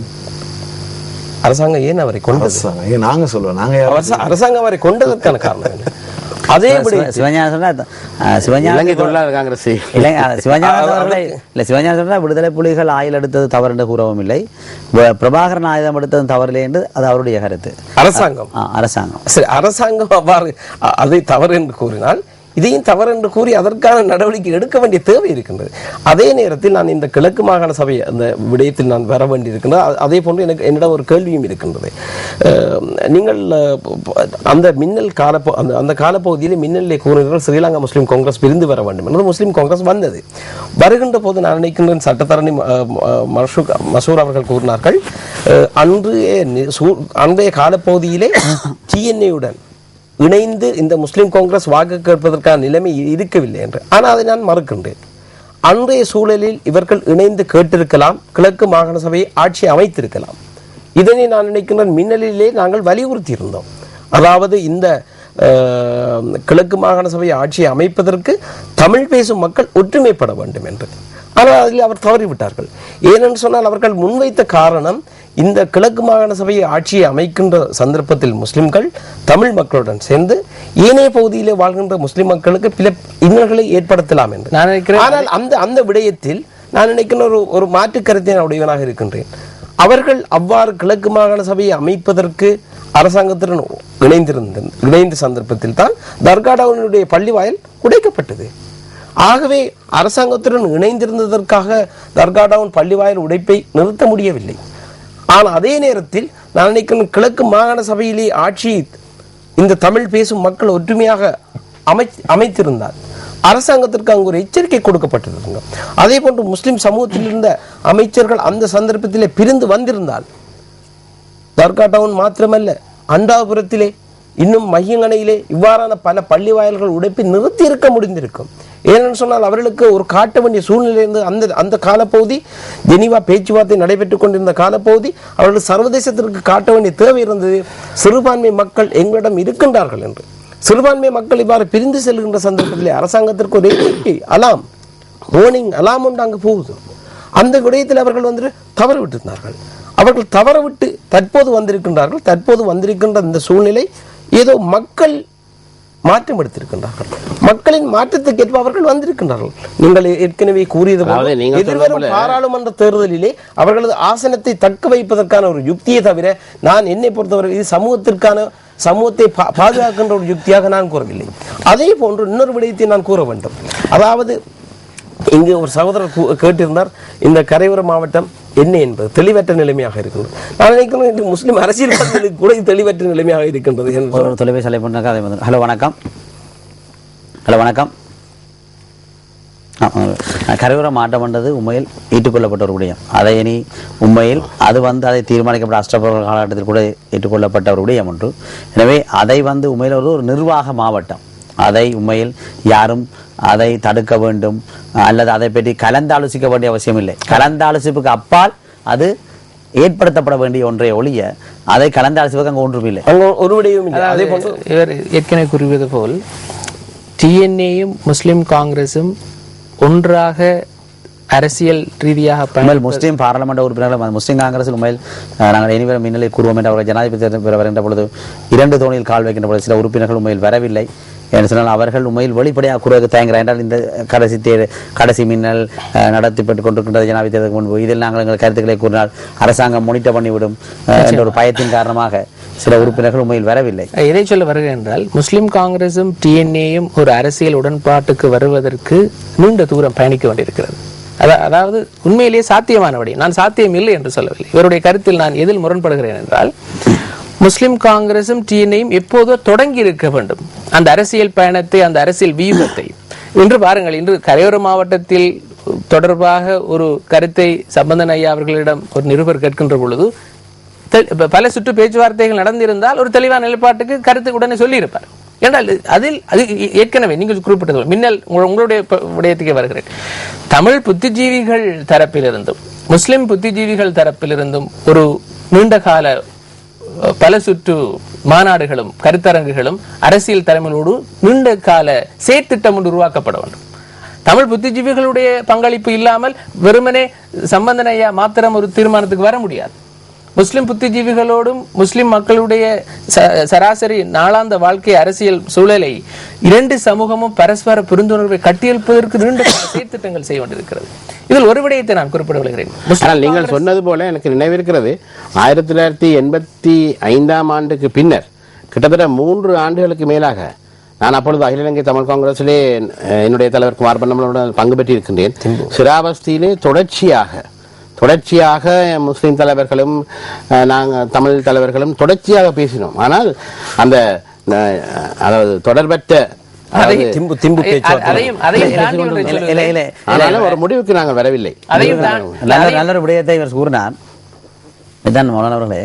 அரசாங்கம் ஏன் அவரை கொண்டது? நாங்க சொல்லுவோம், அரசாங்கம் அவரை கொண்டதற்கான காரணம் அதே விடுதலை புலிகள் ஆயுள் எடுத்தது தவறு என்று கூறவும் இல்லை, பிரபாகரன் ஆயுதம் எடுத்தது தவறில்லை என்று அது அவருடைய கருத்து. அரசாங்கம் சரி, அரசாங்கம் அவ்வாறு அதை தவறு என்று கூறினால் இதையும் தவறு என்று கூறி அதற்கான நடவடிக்கை எடுக்க வேண்டிய தேவை இருக்கின்றது. அதே நேரத்தில் நான் இந்த கிழக்கு மாகாண சபை அந்த விடயத்தில் நான் வர வேண்டியிருக்கின்றது. அதே போன்று எனக்கு என்னிடம் ஒரு கேள்வியும் இருக்கின்றது. நீங்கள் அந்த மின்னல் அந்த காலப்பகுதியில் மின்னலை கூறினர்கள் ஸ்ரீலங்கா முஸ்லீம் காங்கிரஸ் பிரிந்து வர வேண்டும் என்று முஸ்லீம் காங்கிரஸ் வந்தது. வருகின்ற போது நான் நினைக்கின்றேன் சட்டத்தரணி மசூர் அவர்கள் கூறினார்கள், அன்றைய காலப்பகுதியிலே டிஎன்ஏயுடன் இணைந்து இந்த முஸ்லிம் காங்கிரஸ் வாக்கு கேட்பதற்கான நிலைமை இருக்கவில்லை என்று. ஆனால் அதை நான் மறுக்கின்றேன். அன்றைய சூழலில் இவர்கள் இணைந்து கேட்டிருக்கலாம், கிழக்கு மாகாண சபையை ஆட்சி அமைத்திருக்கலாம். இதனை நான் நினைக்கின்ற மின்னலிலே நாங்கள் வலியுறுத்தி இருந்தோம். அதாவது இந்த கிழக்கு மாகாண சபையை ஆட்சியை அமைப்பதற்கு தமிழ் பேசும் மக்கள் ஒற்றுமைப்பட வேண்டும் என்று. ஆனால் அதில் அவர் தவறிவிட்டார்கள். ஏனென்று சொன்னால் அவர்கள் முன்வைத்த காரணம், இந்த கிழக்கு மாகாண சபையை ஆட்சியை அமைக்கின்ற சந்தர்ப்பத்தில் முஸ்லிம்கள் தமிழ் மக்களுடன் சேர்ந்து ஏனைய பகுதியிலே வாழ்கின்ற முஸ்லிம் மக்களுக்கு பிற இன்னல்களை ஏற்படுத்தலாம் என்று நான் நினைக்கிறேன். ஆனால் அந்த விடயத்தில் நான் நினைக்கின்ற ஒரு மாற்று கருத்தை நான் உடையவனாக இருக்கின்றேன். அவர்கள் அவ்வாறு கிழக்கு மாகாண சபையை அமைப்பதற்கு அரசாங்கத்துடன் இணைந்த சந்தர்ப்பத்தில் தான் தர்காடாவுடைய பள்ளி வாயில் உடைக்கப்பட்டது. ஆகவே அரசாங்கத்துடன் இணைந்திருந்ததற்காக தர்காடாவின் பள்ளி வாயில் உடைப்பை நிறுத்த முடியவில்லை. ஆனால் அதே நேரத்தில் நான் நினைக்கிறேன் கிழக்கு மாகாண சபையிலே ஆட்சி இந்த தமிழ் பேசும் மக்கள் ஒற்றுமையாக அமைத்திருந்தால் அரசாங்கத்திற்கு அங்கு ஒரு எச்சரிக்கை கொடுக்கப்பட்டிருந்தாங்க. அதே போன்று முஸ்லிம் சமூகத்தில் இருந்த அமைச்சர்கள் அந்த சந்தர்ப்பத்திலே பிரிந்து வந்திருந்தால் தர்கா டவுன் மாத்திரமல்ல, அண்டாபுரத்திலே இன்னும் மையங்கணையிலே இவ்வாறான பல பள்ளி வாயில்கள் உடைப்பை நிறுத்தி இருக்க முடிந்திருக்கும். ஏனென்று சொன்னால் அவர்களுக்கு ஒரு காட்ட வேண்டிய சூழ்நிலை இருந்து அந்த காலப்பகுதி ஜெனீவா பேச்சுவார்த்தை நடைபெற்றுக் கொண்டிருந்த காலப்பகுதி அவர்கள் சர்வதேசத்திற்கு காட்ட வேண்டிய தேவை இருந்தது. சிறுபான்மை மக்கள் எங்களிடம் இருக்கின்றார்கள் என்று. சிறுபான்மை மக்கள் இவ்வாறு பிரிந்து செல்கின்ற சந்தர்ப்பத்திலே அரசாங்கத்திற்கு ஒரு எச்சரிக்கை அலாம், வார்னிங் அலாம் ஒன்று அங்கு போகுது. அந்த விடயத்தில் அவர்கள் வந்து தவறு விட்டிருந்தார்கள். அவர்கள் தவற விட்டு தற்போது வந்திருக்கின்றார்கள். தற்போது வந்திருக்கின்ற இந்த சூழ்நிலை ஏதோ மக்கள் மாற்றம் எடுத்திருக்கின்றார்கள். மக்களின் மாற்றத்துக்கு ஏற்ப அவர்கள் வந்திருக்கின்றார்கள். நீங்கள் ஏற்கனவே கூறியது போல எதிர்வரும் பாராளுமன்ற தேர்தலிலே அவர்களது ஆசனத்தை தக்க வைப்பதற்கான ஒரு யுக்தியை தவிர நான் என்னை பொறுத்தவரை இது சமூகத்தை பாதுகாக்கின்ற ஒரு யுக்தியாக நான் கூறவில்லை. அதே போன்று இன்னொரு விடயத்தை நான் கூற வேண்டும். அதாவது இங்கு ஒரு சகோதரர் கேட்டிருந்தார், இந்த கரையோர மாவட்டம் என்ன என்பது தெளிவற்ற நிலைமையாக இருக்கின்றது. நான் நினைக்கிறேன் முஸ்லிம் அரசியல்வாதிகளுக்கு கூட தெளிவற்ற நிலைமையாக இருக்கின்றது. தொலைபேசி அழைப்பு. ஹலோ வணக்கம். ஹலோ வணக்கம். கரையோர மாவட்டம் என்றது உண்மையில் ஏற்றுக்கொள்ளப்பட்ட ஒரு விடயம். அதை இனி உண்மையில் அது அதை தீர்மானிக்கப்பட்ட அஷ்டபுர காலகட்டத்தில் கூட ஏற்றுக்கொள்ளப்பட்ட ஒரு விடயம் ஒன்று. எனவே அதை உண்மையில் ஒரு நிர்வாக மாவட்டம். அதை உண்மையில் யாரும் அதை தடுக்க வேண்டும் அல்லது அதை பற்றி கலந்தாலோசிக்க வேண்டிய அவசியம் இல்லை. கலந்தாலோசிப்புக்கு அப்பால் அது ஏற்படுத்தப்பட வேண்டிய ஒன்றை ஒழிய அதை கலந்தாலோசிப்புக்கு அங்கே ஒன்றும் இல்லை, ஒரு விடயம் இல்லை. அதே போன்று இவர் ஏற்கனவே கூறுவது போல் டிஎன்ஏயும் முஸ்லிம் காங்கிரசும் ஒன்றாக அரசியல் ரீதியாக முஸ்லீம் பாராளுமன்ற உறுப்பினர்கள் முஸ்லீம் காங்கிரஸில் உண்மையில் நாங்கள் இனிவரும் மின்னலை கூறுவோம் என்று அவர்கள் ஜனாதிபதி வருகின்ற பொழுது 2 தோணியில் கால் வைக்கின்ற பொழுது சில உறுப்பினர்கள் உண்மையில் வரவில்லை என்று சொன்னால் அவர்கள் உண்மையில் வெளிப்படையாக கூறுவது தயங்குகிறார். என்றால் இந்த கடைசி மின்னல் நடத்தப்பட்டுக் கொண்டிருக்கின்றது ஜனாதிபதிக்கு முன்பு, இதில் நாங்கள் எங்கள் கருத்துக்களை கூறினால் அரசாங்கம் மானிட்டர் பண்ணிவிடும் என்ற ஒரு பயத்தின் காரணமாக சில உறுப்பினர்கள் உண்மையில் வரவில்லை. எதை சொல்ல வருகிறேன் என்றால் முஸ்லிம் காங்கிரசும் டிஎன்ஏயும் ஒரு அரசியல் உடன்பாட்டுக்கு வருவதற்கு நீண்ட தூரம் பயணிக்க வேண்டியிருக்கிறது. அதாவது உண்மையிலேயே சாத்தியமான விடயம். நான் சாத்தியம் இல்லை என்று சொல்லவில்லை. இவருடைய கருத்தில் நான் எதில் முரண்படுகிறேன் என்றால் முஸ்லிம் காங்கிரசும் டிஎன்ஏயும் எப்போதோ தொடங்கி இருக்க வேண்டும் அந்த அரசியல் பயணத்தை, அந்த அரசியல் வியூகத்தை. இன்று பாருங்கள், இன்று கரையோர மாவட்டத்தில் தொடர்பாக ஒரு கருத்தை சம்பந்தன் ஐயா அவர்களிடம் ஒரு நிருபர் கேட்கின்ற பொழுது பல சுற்று பேச்சுவார்த்தைகள் நடந்திருந்தால் ஒரு தெளிவான நிலைப்பாட்டுக்கு கருத்து உடனே சொல்லி இருப்பார். என்றால் அதில் அது ஏற்கனவே நீங்கள் குறிப்பிட்டது மின்னல் உங்களுடைய விடயத்துக்கே வருகிறேன். தமிழ் புத்திஜீவிகள் தரப்பிலிருந்தும் முஸ்லிம் புத்திஜீவிகள் தரப்பிலிருந்தும் ஒரு நீண்ட கால பல சுற்று மாநாடுகளும் கருத்தரங்குகளும் அரசியல் தலைமையோடு நீண்ட கால செயற்திட்டம் ஒன்று உருவாக்கப்பட வேண்டும். தமிழ் புத்திஜீவிகளுடைய பங்களிப்பு இல்லாமல் வெறுமனே சம்பந்தன் ஐயா மாத்திரம் ஒரு தீர்மானத்துக்கு வர முடியாது. முஸ்லிம் புத்திஜீவிகளோடும் முஸ்லிம் மக்களுடைய சராசரி நாளாந்த வாழ்க்கை அரசியல் சூழலை 2 சமூகமும் பரஸ்பர புரிந்துணர்வை கட்டியெழுப்பதற்கு நீண்ட செயற்திட்டங்கள் செய்ய வேண்டியிருக்கிறது. இதில் ஒரு விடயத்தை நான் குறிப்பிட விளைகிறேன். நீங்கள் சொன்னது போல எனக்கு நினைவிருக்கிறது 1985ஆம் ஆண்டுக்கு பின்னர் கிட்டத்தட்ட 3 ஆண்டுகளுக்கு மேலாக நான் அப்பொழுது அகில இலங்கை தமிழ் காங்கிரஸிலே என்னுடைய தலைவர் குமார் பண்ணமலுடன் பங்கு பெற்றிருக்கின்றேன். சிராபஸ்தியிலே தொடர்ச்சியாக முஸ்லிம் தலைவர்களும் நாங்கள் தமிழ் தலைவர்களும் தொடர்ச்சியாக பேசினோம். ஆனால் அந்த அதாவது தொடர்பற்ற ஒரு முடிவுக்கு நாங்கள் வரவில்லை. நல்ல ஒரு விடயத்தை இவர் கூறினார். இதான் மௌலானவர்களே,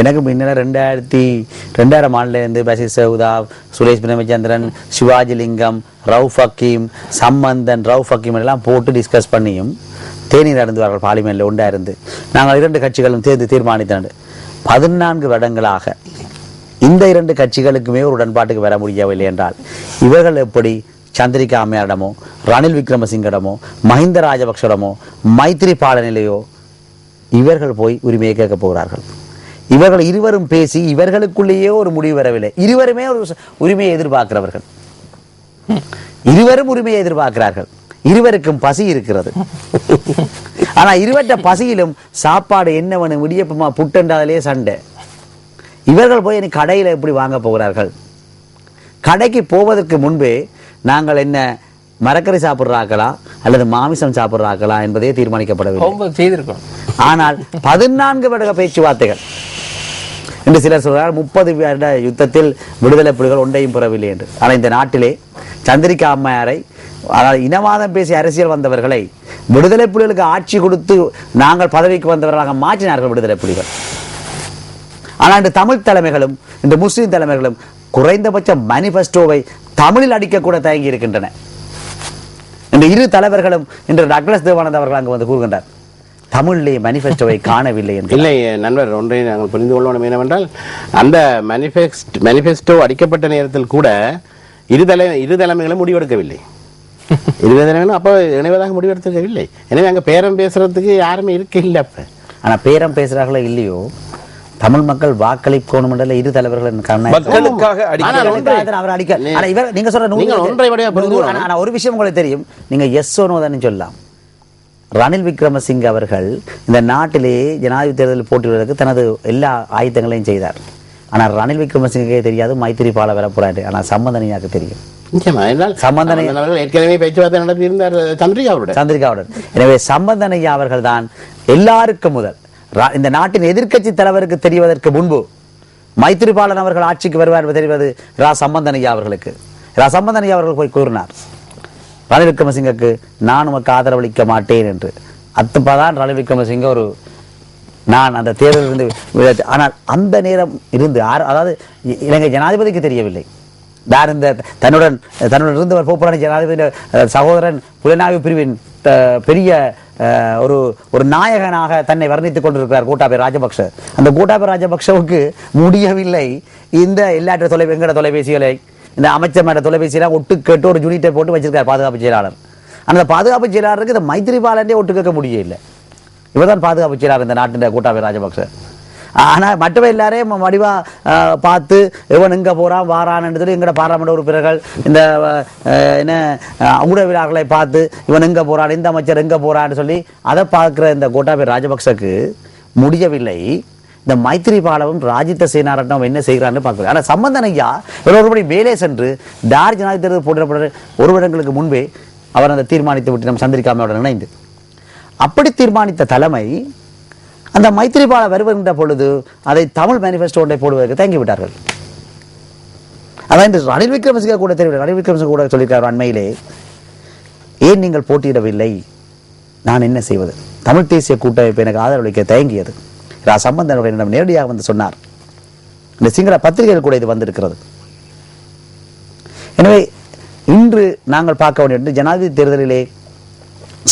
எனக்கு முன்ன 2000 ஆண்டுலேருந்து பஷீர் சவுதா, சுரேஷ் பிரேமச்சந்திரன், சிவாஜி லிங்கம், ரவுஃப் ஹக்கீம், சம்பந்தன், ரவுஃப் ஹக்கீம் எல்லாம் போட்டு டிஸ்கஸ் பண்ணியும் தேநீர் நடந்துவார்கள் பார்லிமெண்ட்ல ஒன்றா இருந்து. நாங்கள் 2 கட்சிகளும் தீர்மானித்தோம். 14 வருடங்களாக இந்த 2 கட்சிகளுக்குமே ஒரு உடன்பாட்டுக்கு வர முடியவில்லை என்றால் இவர்கள் எப்படி சந்திரிகா அம்மையாரிடமோ ரணில் விக்ரமசிங்கிடமோ மஹிந்த ராஜபக்ஷடமோ மைத்திரி பாலநிலையோ இவர்கள் போய் உரிமையை கேட்க போகிறார்கள்? இவர்கள் இருவரும் பேசி இவர்களுக்குள்ளேயே ஒரு முடிவு வரவில்லை. இருவருமே ஒரு உரிமையை எதிர்பார்க்கிறவர்கள், இருவரும் உரிமையை எதிர்பார்க்கிறார்கள். இருவருக்கும் பசி இருக்கிறது. ஆனா இருவற்ற பசியிலும் சாப்பாடு என்ன வேணும், இடியப்பமா புட்டென்றாலே சண்டை. இவர்கள் போய் எனக்கு கடையில எப்படி வாங்க போகிறார்கள்? கடைக்கு போவதற்கு முன்பே நாங்கள் என்ன மரக்கறி சாப்பிடுறாங்களா அல்லது மாமிசம் சாப்பிடுறாங்களா என்பதே தீர்மானிக்கப்படவில்லை. ஆனால் 14 வருட பேச்சுவார்த்தைகள் என்று சிலர் சொல்கிறார் 30 வருட யுத்தத்தில் விடுதலை புலிகள் ஒன்றையும் பெறவில்லை என்று. ஆனால் இந்த நாட்டிலே சந்திரிகா அம்மையாரை, அதாவது இனவாதம் பேசி அரசியல் வந்தவர்களை விடுதலை புலிகளுக்கு ஆட்சி கொடுத்து நாங்கள் பதவிக்கு வந்தவர்களாக மாற்றினார்கள் விடுதலை புலிகள். ஆனால் இன்று தமிழ் தலைமைகளும் இந்த முஸ்லிம் தலைமைகளும் குறைந்தபட்ச மேனிபெஸ்டோவை தமிழில் அடிக்கக்கூட தயங்கி இருக்கின்றன. இந்த இரு தலைவர்களும் இன்று டக்ளஸ் தேவானந்த் அவர்கள் அங்கு வந்து கூறுகின்றார், தமிழிலே மேனிபெஸ்டோவை காணவில்லை என்று. இல்லை நண்பர், ஒன்றை நாங்கள் புரிந்து கொள்ளணும் என்னவென்றால், அந்த மேனிபெஸ்டோ அடிக்கப்பட்ட நேரத்தில் கூட இரு தலைமைகளும் முடிவெடுக்கவில்லை. இரு தலைமைகளும் அப்போ இணைவதாக முடிவெடுக்கவில்லை. எனவே அங்கே பேரம் பேசுறதுக்கு யாருமே இருக்க இல்லை. அப்ப ஆனா பேரம் பேசுறாங்களோ இல்லையோ, தமிழ் மக்கள் வாக்களிக்கணும் என்ற இரு தலைவர்கள் ஒரு விஷயம் உங்களுக்கு தெரியும். நீங்க எஸ் ஓனோதான் சொல்லலாம். ரணில் விக்ரமசிங்க அவர்கள் இந்த நாட்டிலே ஜனாதிபதி தேர்தலில் போட்டியிடுவதற்கு தனது எல்லா ஆயுதங்களையும் செய்தார். ஆனால் ரணில் விக்ரமசிங்கே தெரியாது மைத்திரிபால வரப்போறாரு. ஆனால் சம்பந்தனையாக்கு தெரியும். ஏற்கனவே பேச்சுவார்த்தை நடத்தியிருந்தார் சந்திரிகாவுடன். எனவே சம்பந்தனையா அவர்கள் தான் எல்லாருக்கும் முதல் இந்த நாட்டின் எதிர்க்கட்சி தலைவருக்கு தெரிவதற்கு முன்பு மைத்திரிபாலன் அவர்கள் ஆட்சிக்கு வருவார் தெரிவது ரா சம்பந்தனையா அவர்களுக்கு. ரா சம்பந்தனையா அவர்கள் போய் கூறினார் ரணில் விக்ரமசிங்கக்கு, நான் உமக்கு ஆதரவளிக்க மாட்டேன் என்று. அப்பதான் ரணில் விக்ரமசிங்க நான் அந்த தேர்தலில் இருந்து, ஆனால் அந்த நேரம் இருந்து அதாவது இலங்கை ஜனாதிபதிக்கு தெரியவில்லை. தன்னுடன் இருந்தவர் போப்புராணி ஜனாதிபதி சகோதரன் புலனாய்வு பிரிவின் பெரிய ஒரு நாயகனாக தன்னை வர்ணித்துக் கொண்டிருக்கிறார் கோட்டாபய ராஜபக்ஷ. அந்த கோட்டாபய ராஜபக்ஷவுக்கு முடியவில்லை இந்த எங்கட தொலைபேசிகளை, இந்த அமைச்சர் தொலைபேசியெல்லாம் ஒட்டு கேட்டு ஒரு யூனிட்டை போட்டு வச்சிருக்கார் பாதுகாப்பு செயலாளர். அந்த பாதுகாப்பு செயலாளருக்கு இந்த மைத்திரிபாலனே ஒட்டு கேட்க முடியவில்லை. இவர்தான் பாதுகாப்பு செயலாளர் இந்த நாட்டின் கோட்டாபய ராஜபக்ஷ. ஆனா மற்றவை எல்லாரையும் வடிவா பார்த்து இவன் எங்க போறான் வாரான்னு சொல்லி எங்கட பாராளுமன்ற உறுப்பினர்கள் இந்த என்ன ஊடகவியலாளர்களை பார்த்து இவன் எங்க போறான், இந்த அமைச்சர் எங்க போறான்னு சொல்லி அதை பார்க்கிற இந்த கோட்டாபய ராஜபக்சக்கு முடியவில்லை. இந்த மைத்திரிபாலவும் ராஜித சேனாரட்னம் என்ன செய்கிறான்னு பார்க்கல. ஆனா சம்பந்தனையா ஒருபடி வேலை சென்று தார் ஜனாதிபதி தேர்தல் போட்டியிடப்பட்ட ஒரு வருடங்களுக்கு முன்பே அவர் அந்த தீர்மானித்து விட்டு நம் சந்திரிகாமையுடன் இணைந்து அப்படி தீர்மானித்த தலைமை அந்த மைத்திரிபால வருகின்ற பொழுது அதை தமிழ் மேனிபெஸ்டோவை போடுவதற்கு தயங்கி விட்டார்கள். அதான் இந்த ரணில் விக்ரமசிங்க கூட தெரியும். ரணில் விக்ரமசிங்க கூட சொல்லியிருக்கார் அண்மையிலே, ஏன் நீங்கள் போட்டியிடவில்லை, நான் என்ன செய்வது, தமிழ் தேசிய கூட்டமைப்பு எனக்கு ஆதரவளிக்க தயங்கியது. சம்பந்தன் நேரடியாக வந்து சொன்னார். இந்த சிங்கள பத்திரிகைகள் கூட இது வந்திருக்கிறது. எனவே இன்று நாங்கள் பார்க்க வேண்டிய ஜனாதிபதி தேர்தலிலே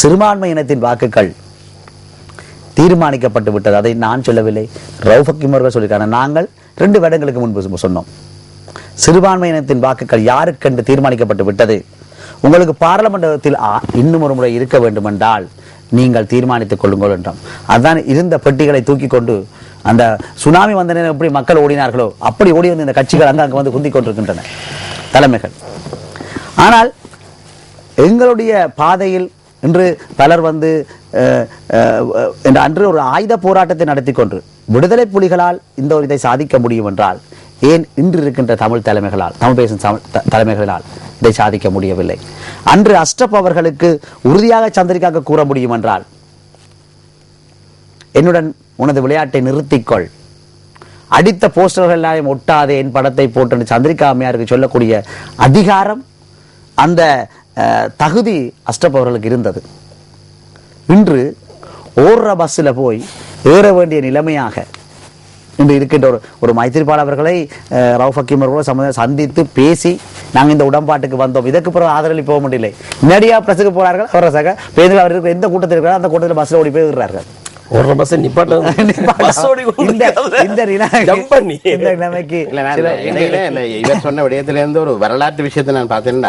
சிறுபான்மை இனத்தின் வாக்குகள் தீர்மானிக்கப்பட்டு விட்டது. அதை நான் சொல்லவில்லை, ரவுஃப் ஹக்கீம் அவர்கள் சொல்லியிருக்காங்க. நாங்கள் 2 வருடங்களுக்கு முன்பு சொன்னோம், சிறுபான்மை இனத்தின் வாக்குகள் யாருக்கென்று தீர்மானிக்கப்பட்டு விட்டது. உங்களுக்கு பாராளுமன்றத்தில் இன்னும் ஒரு முறை இருக்க வேண்டும் என்றால் நீங்கள் தீர்மானித்துக் கொள்ளுங்கள் என்றோம். அதுதான் இருந்த பெட்டிகளை தூக்கி கொண்டு அந்த சுனாமி வந்த நேரம் எப்படி மக்கள் ஓடினார்களோ அப்படி ஓடி வந்து இந்த கட்சிகள் அங்கே வந்து குந்திக் கொண்டிருக்கின்றன தலைமைகள். ஆனால் எங்களுடைய பாதையில் இன்று பலர் வந்து அன்று ஒரு ஆயுத போராட்டத்தை நடத்தி கொண்டு விடுதலை புலிகளால் இந்த ஒரு இதை சாதிக்க முடியும் என்றால் ஏன் இன்று இருக்கின்ற தமிழ் தலைமைகளால், தமிழ் பேசும் தலைமைகளால் இதை சாதிக்க முடியவில்லை? அன்று அஷ்ரப் அவர்களுக்கு உறுதியாக சந்திரிகாக கூற முடியும் என்றால், என்னுடன் உனது விளையாட்டை நிறுத்திக்கொள், அடித்த போஸ்டர்கள் எல்லாரையும் ஒட்டாதே, என் படத்தை போட்டு சந்திரிகா அம்மையாருக்கு சொல்லக்கூடிய அதிகாரம், அந்த தகுதி அஷ்ரப் அவர்களுக்கு இருந்தது. இன்று ஓடுற பஸ்ஸில் போய் ஏற வேண்டிய நிலைமையாக இன்று இருக்கின்ற ஒரு மைத்திரிபால அவர்களை ரவுஃப் ஹக்கீம் அவர்களோடு சந்தித்து பேசி நாங்கள் இந்த உடன்பாட்டுக்கு வந்தோம், இதற்கு பிறகு ஆதரவு போக முடியலை, நேரடியா பிரசுக்கு போறார்கள். அவரை சக பேருந்து அவர் இருக்கிற எந்த கூட்டத்தில் இருக்கிறார் அந்த கூட்டத்தில் பஸ்ஸில் ஓடி போயிடுறார்கள். சொன்ன விடயத்திலிருந்து ஒரு வரலாற்று விஷயத்தை நான் பார்த்தேன்.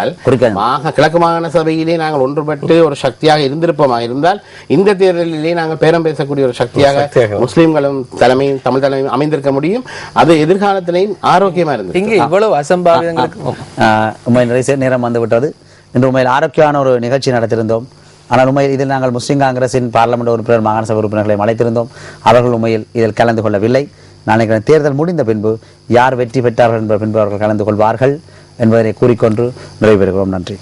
கிழக்கு மாகாண சபையிலே நாங்கள் ஒன்றுபட்டு ஒரு சக்தியாக இருந்திருப்போமா இருந்தால் இந்த தேர்தலிலே நாங்கள் பேரம் பேசக்கூடிய ஒரு சக்தியாக முஸ்லிம்களும் தலைமையும் தமிழ் தலைமையும் அமைந்திருக்க முடியும். அது எதிர்காலத்திலையும் ஆரோக்கியமா இருந்தது. இங்கே இவ்வளவு அசம்பாவிதங்களுக்கு நேரம் வந்து விட்டது. இன்று உண்மையில் ஆரோக்கியமான ஒரு நிகழ்ச்சி நடத்தியிருந்தோம். ஆனால் உண்மையில் இதில் நாங்கள் முஸ்லிம் காங்கிரசின் பார்லமெண்ட் உறுப்பினர், மாகாண சபை உறுப்பினர்களை அழைத்திருந்தோம். அவர்கள் உண்மையில் இதில் கலந்து கொள்ளவில்லை. நாளைக்கு தேர்தல் முடிந்த பின்பு யார் வெற்றி பெற்றார்கள் என்ற பின்பு அவர்கள் கலந்து கொள்வார்கள் என்பதனை கூறிக்கொண்டு நிறைவு பெறுகிறோம். நன்றி.